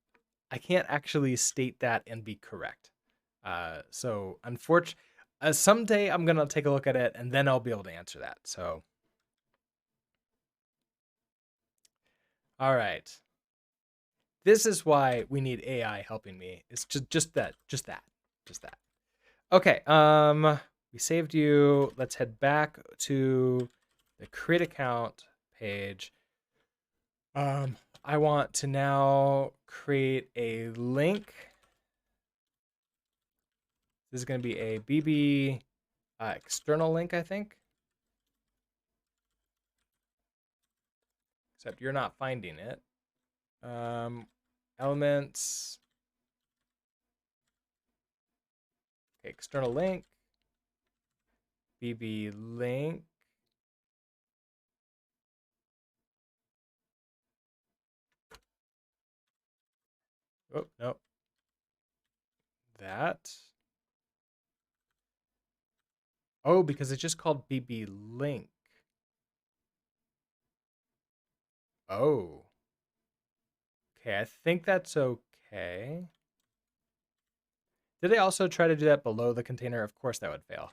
actually state that and be correct. So unfortunately, someday I'm gonna take a look at it and then I'll be able to answer that. So, all right. This is why we need AI helping me. It's just that. Okay. We saved you. Let's head back to the create account page. I want to now create a link. This is going to be a BB external link, I think. Except you're not finding it. Elements. Okay, external link. BB link. Oh, no. That. Oh, because it's just called BB link. Oh. Okay, I think that's okay. Did I also try to do that below the container? Of course that would fail.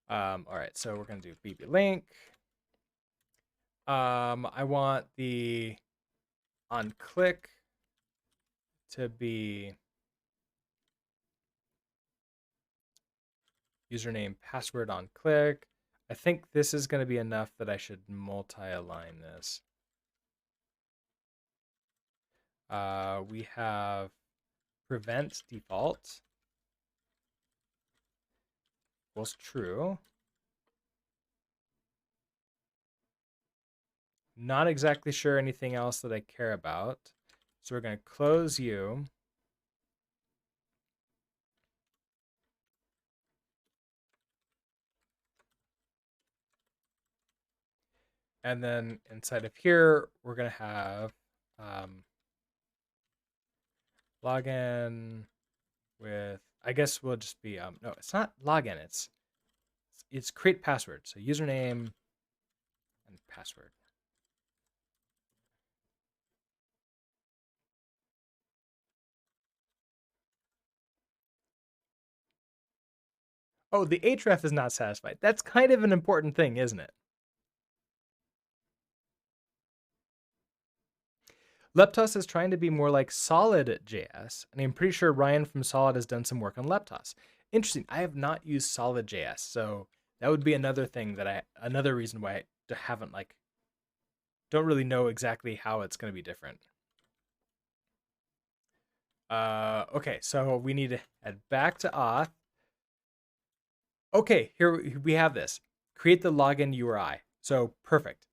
All right, so we're going to do BB link. I want the OnClick to be username password OnClick. I think this is going to be enough that I should multi-align this. We have prevent default equals true. Not exactly sure anything else that I care about. So we're going to close you. And then inside of here, we're going to have login with, I guess we'll just be, no, it's not login. It's create password. So username and password. Oh, the href is not satisfied. That's kind of an important thing, isn't it? Leptos is trying to be more like Solid.js, and I'm pretty sure Ryan from Solid has done some work on Leptos. Interesting. I have not used Solid.js, so that would be another thing that another reason why I haven't don't really know exactly how it's going to be different. Okay, so we need to head back to Auth. Okay, here we have this. Create the login URI. So perfect.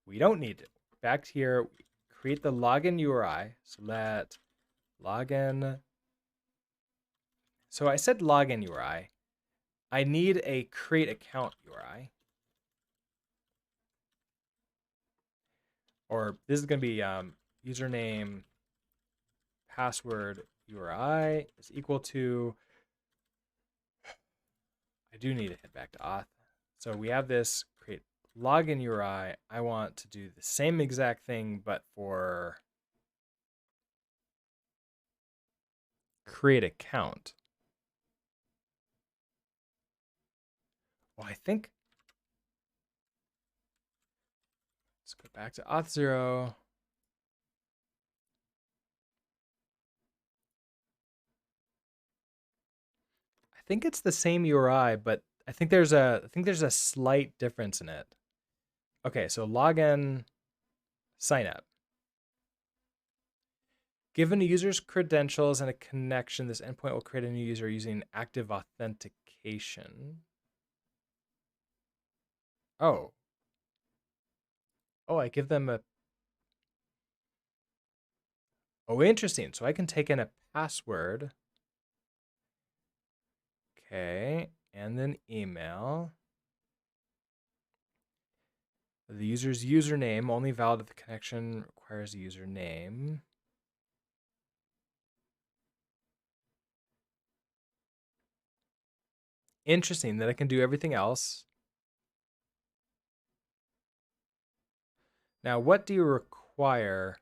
We don't need it. Back here, create the login URI. So let login. So I said login URI. I need a create account URI. Or this is going to be username password URI is equal to, I do need to head back to auth. So we have this create login URI. I want to do the same exact thing, but for create account. Well, I think, let's go back to auth0. I think it's the same URI, but I think there's a slight difference in it. Okay, so login, sign up. Given a user's credentials and a connection, this endpoint will create a new user using active authentication. Oh. Oh, I give them a... Oh, interesting. So I can take in a password. Okay, and then email. The user's username only valid if the connection requires a username. Interesting that I can do everything else. Now, what do you require?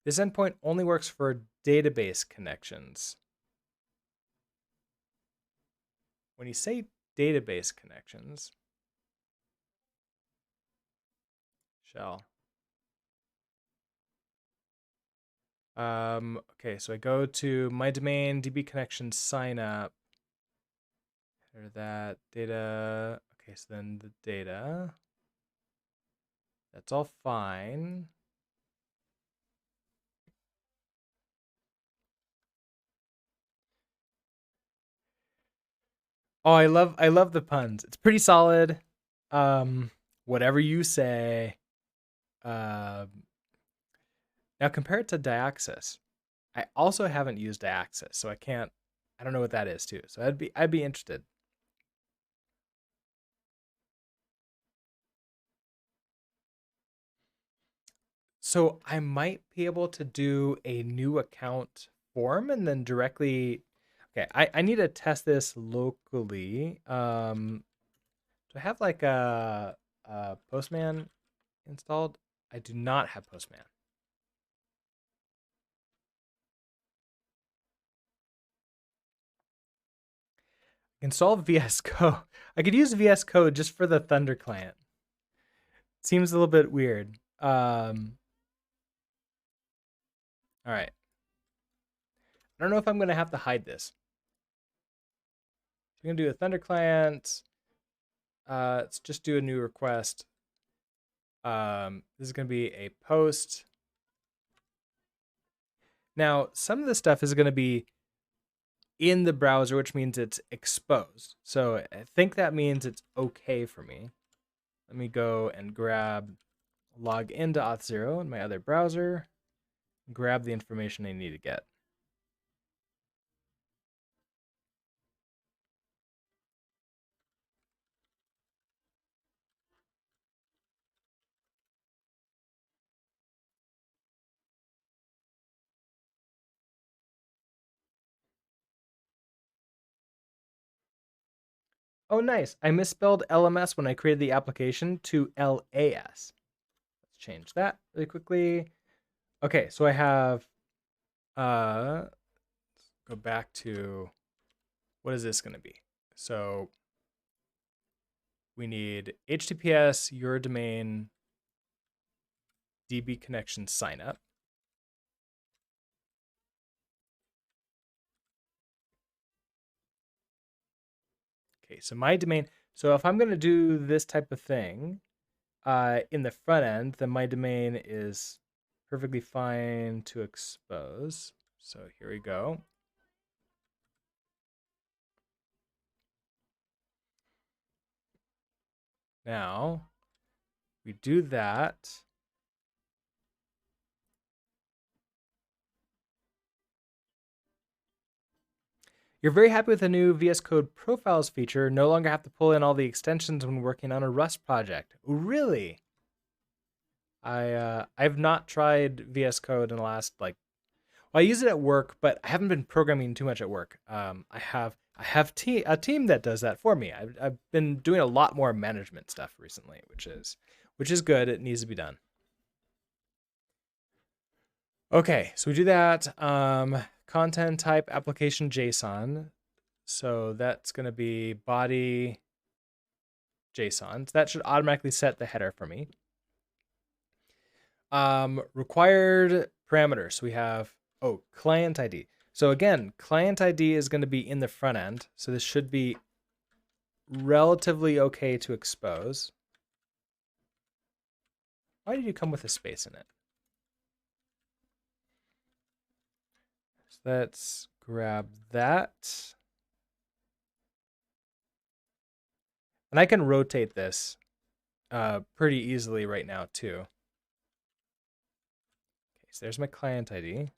This endpoint only works for database connections. When you say database connections, shell. Okay, so I go to my domain DB connection sign up. Or that data. Okay, so then the data. That's all fine. Oh, I love the puns. It's pretty solid. Whatever you say. Now compare it to Diaxis. I also haven't used Diaxis, so I don't know what that is too. So I'd be interested. So I might be able to do a new account form and then directly. Okay, I need to test this locally. Do I have like a Postman installed? I do not have Postman. Install VS Code. I could use VS Code just for the Thunder client. Seems a little bit weird. All right. I don't know if I'm going to have to hide this. So we're going to do a Thunder client. Let's just do a new request. This is going to be a post. Now, some of the stuff is going to be in the browser, which means it's exposed. So I think that means it's okay for me. Let me go and log into Auth0 in my other browser, grab the information I need to get. Oh, nice. I misspelled LMS when I created the application to LAS. Let's change that really quickly. Okay, so I have, go back to, what is this going to be? So we need HTTPS, your domain, DB connection sign up. Okay, so my domain. So if I'm going to do this type of thing in the front end, then my domain is perfectly fine to expose. So here we go. Now we do that. You're very happy with the new VS Code Profiles feature. No longer have to pull in all the extensions when working on a Rust project. Really? I've not tried VS Code in the last well, I use it at work, but I haven't been programming too much at work. I have a team that does that for me. I've been doing a lot more management stuff recently, which is good. It needs to be done. Okay, so we do that. Content type application JSON. So that's going to be body JSON. So that should automatically set the header for me. Required parameters. So we have, client ID. So again, client ID is going to be in the front end. So this should be relatively okay to expose. Why did you come with a space in it? So let's grab that. And I can rotate this pretty easily right now too. Okay, so there's my client ID.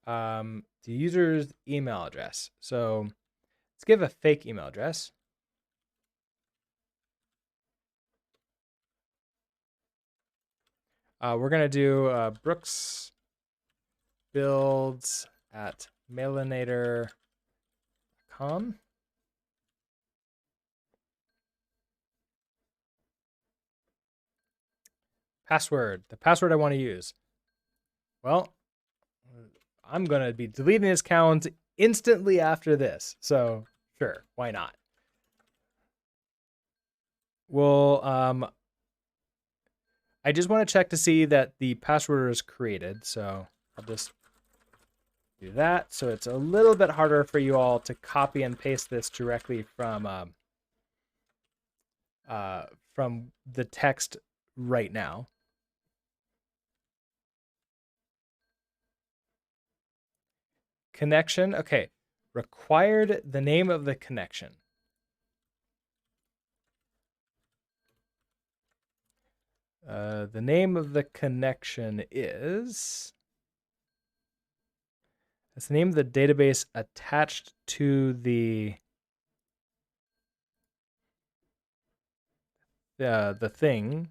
The user's email address. So let's give a fake email address. We're going to do Brooks builds at mailinator.com. Password, the password I want to use. Well, I'm going to be deleting this account instantly after this. So sure, why not? Well, I just want to check to see that the password is created. So I'll just do that. So it's a little bit harder for you all to copy and paste this directly from the text right now. Connection. Okay. Required the name of the connection. The name of the connection is... That's the name of the database attached to the thing.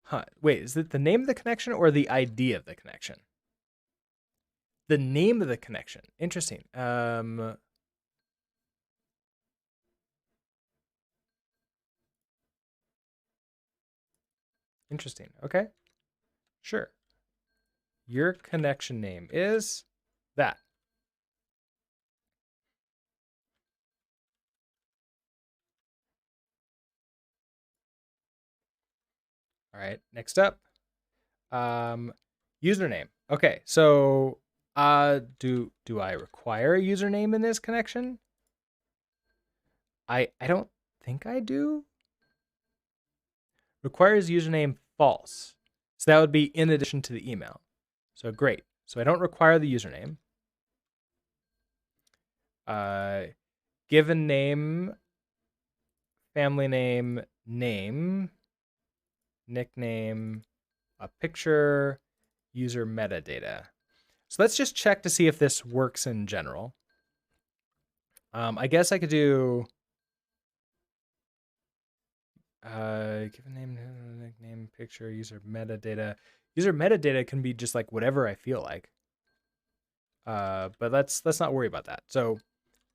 Huh. Wait, is it the name of the connection or the ID of the connection? The name of the connection. Interesting. Interesting. Okay. Sure. Your connection name is that. All right. Next up, username. Okay. So, do I require a username in this connection? I don't think I do. Requires username false. So that would be in addition to the email. So great. So I don't require the username. Given name, family name, name, nickname, a picture, user metadata. So let's just check to see if this works in general. I guess I could do given name, nickname, picture, user metadata. User metadata can be just like whatever I feel like. But let's not worry about that. So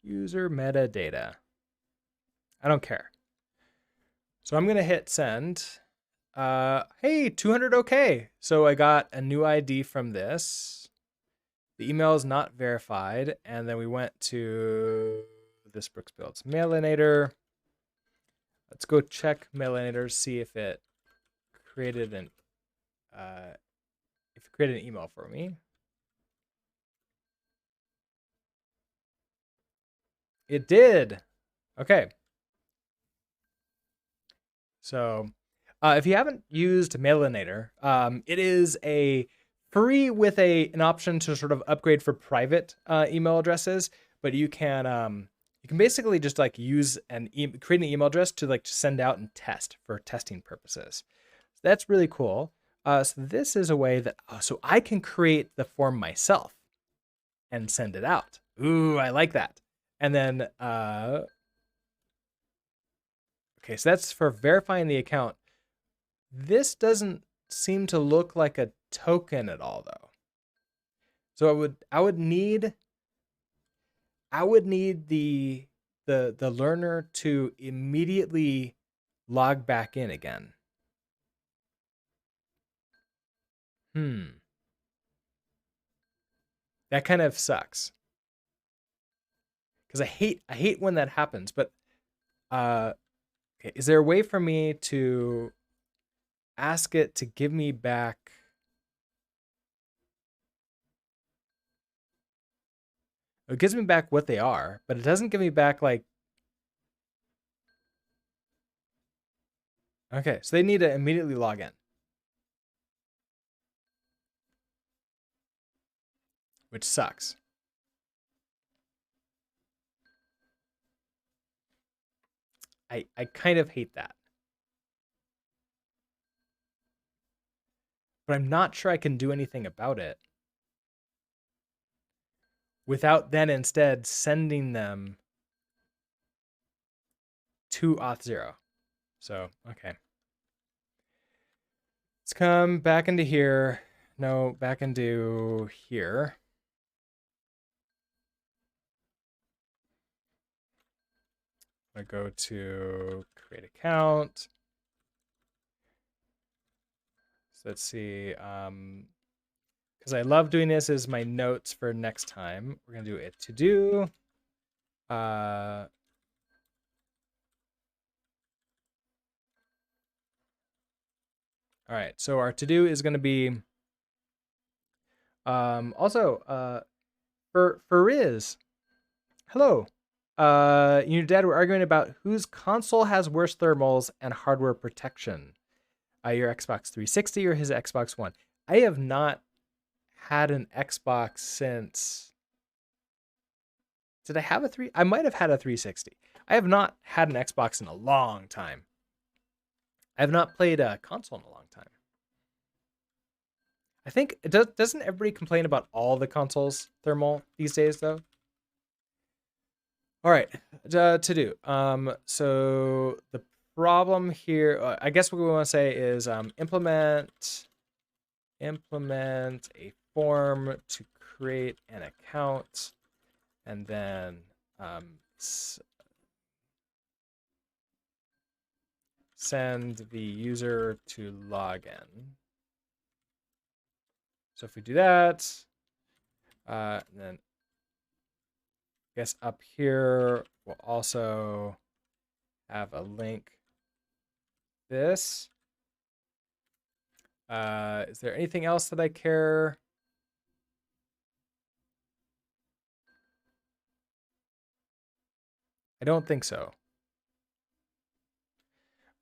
user metadata. I don't care. So I'm gonna hit send. Hey, 200 okay. So I got a new ID from this. The email is not verified, and then we went to this Brooks Builds Mailinator. Let's go check Mailinator, see if it created an email for me. It did. Okay. So if you haven't used Mailinator, it is a free with an option to sort of upgrade for private email addresses, but you can basically just like use create an email address to like send out and test for testing purposes. So that's really cool. So this is a way that so I can create the form myself and send it out. Ooh, I like that. And then okay, so that's for verifying the account. This doesn't seem to look like a token at all, though. So I would need the learner to immediately log back in again. That kind of sucks. Because I hate when that happens. But okay, is there a way for me to ask it to give me back? It gives me back what they are, but it doesn't give me back like. Okay, so they need to immediately log in, which sucks. I kind of hate that. but I'm not sure I can do anything about it without then instead sending them to Auth0. So, okay. Let's come back into here. No, back into here. I go to create account. So let's see. Because I love doing this as my notes for next time. We're gonna do a to do. All right. So our to do is gonna be also for Riz. Hello. You and your dad were arguing about whose console has worse thermals and hardware protection. Your Xbox 360 or his Xbox One. I have not had an Xbox since. Did I have a three? I might have had a 360. I have not had an Xbox in a long time. I have not played a console in a long time. I think doesn't everybody complain about all the consoles thermal these days though? All right, to do. So the problem here, I guess what we want to say is implement a form to create an account, and then send the user to login. So if we do that, then I guess up here we'll also have a link. This. Is there anything else that I care? I don't think so.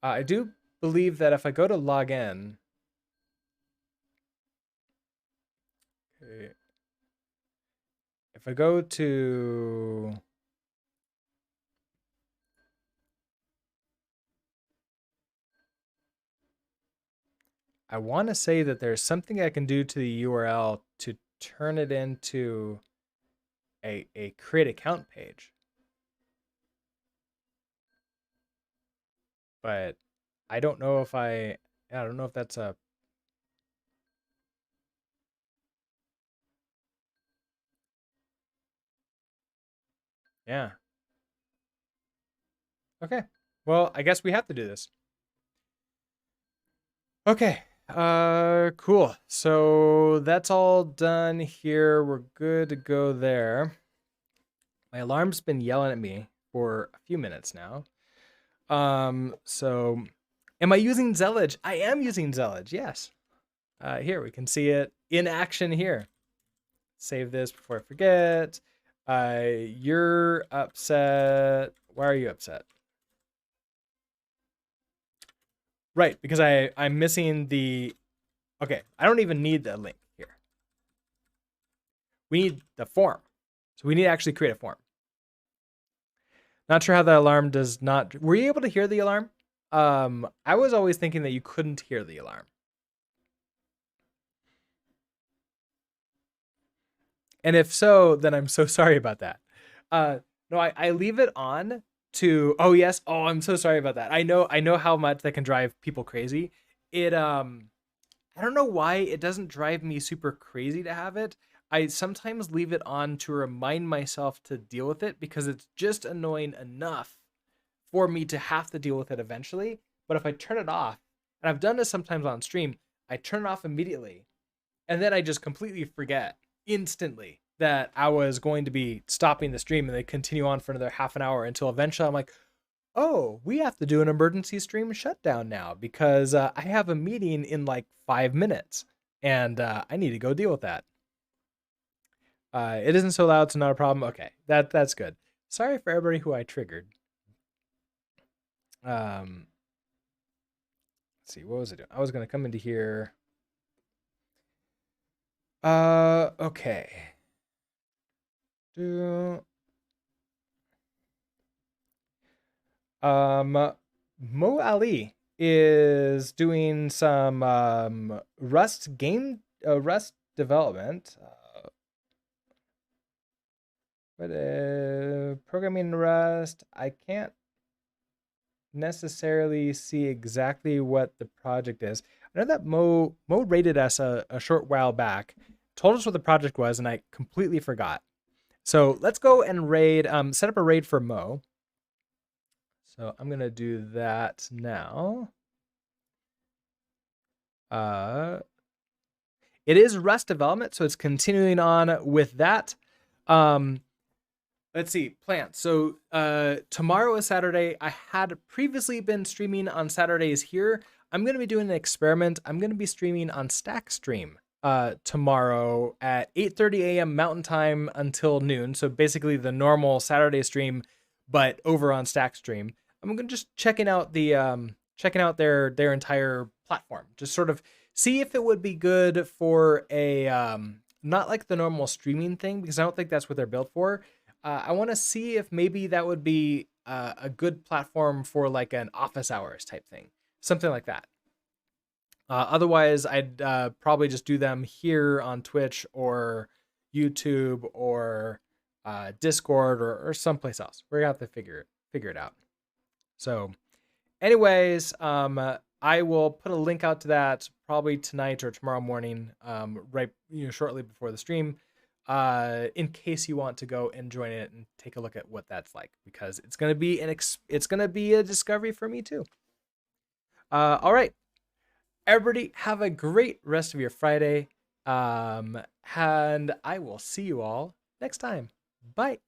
I do believe that if I go to login, okay, if I go to I want to say that there's something I can do to the URL to turn it into a create account page. But I don't know if I don't know if that's a yeah. Okay. Well, I guess we have to do this. Okay. Cool. So that's all done here. We're good to go there. My alarm's been yelling at me for a few minutes now. So am I using Zellage? I am using Zellage, yes. Here, we can see it in action here. Save this before I forget. You're upset. Why are you upset? Right, because I'm missing the... Okay, I don't even need the link here. We need the form. So we need to actually create a form. Not sure how the alarm does not... Were you able to hear the alarm? I was always thinking that you couldn't hear the alarm. And if so, then I'm so sorry about that. No, I leave it on to... Oh, yes. Oh, I'm so sorry about that. I know how much that can drive people crazy. It... I don't know why it doesn't drive me super crazy to have it. I sometimes leave it on to remind myself to deal with it because it's just annoying enough for me to have to deal with it eventually. But if I turn it off, and I've done this sometimes on stream, I turn it off immediately, and then I just completely forget instantly that I was going to be stopping the stream, and they continue on for another half an hour until eventually I'm like, oh, we have to do an emergency stream shutdown now because I have a meeting in like 5 minutes, and I need to go deal with that. It isn't so loud, so not a problem. Okay, that's good. Sorry for everybody who I triggered. Let's see, what was I doing? I was gonna come into here. Okay. Mo Ali is doing some Rust Rust development. Programming in Rust. I can't necessarily see exactly what the project is. I know that Mo rated us a short while back, told us what the project was, and I completely forgot. So let's go and raid, set up a raid for Mo. So I'm gonna do that now. It is Rust development, so it's continuing on with that. Let's see, plans. So tomorrow is Saturday. I had previously been streaming on Saturdays here. I'm going to be doing an experiment. I'm going to be streaming on Stackstream tomorrow at 8:30 a.m. Mountain Time until noon. So basically the normal Saturday stream, but over on Stackstream. I'm going to just checking out their entire platform. Just sort of see if it would be good for a not like the normal streaming thing, because I don't think that's what they're built for. I want to see if maybe that would be a good platform for like an office hours type thing, something like that. Otherwise, I'd probably just do them here on Twitch or YouTube or Discord or someplace else. We're gonna have to figure it out. So, anyways, I will put a link out to that probably tonight or tomorrow morning, right, shortly before the stream. In case you want to go and join it and take a look at what that's like, because it's gonna be it's gonna be a discovery for me too. All right, everybody, have a great rest of your Friday, and I will see you all next time. Bye.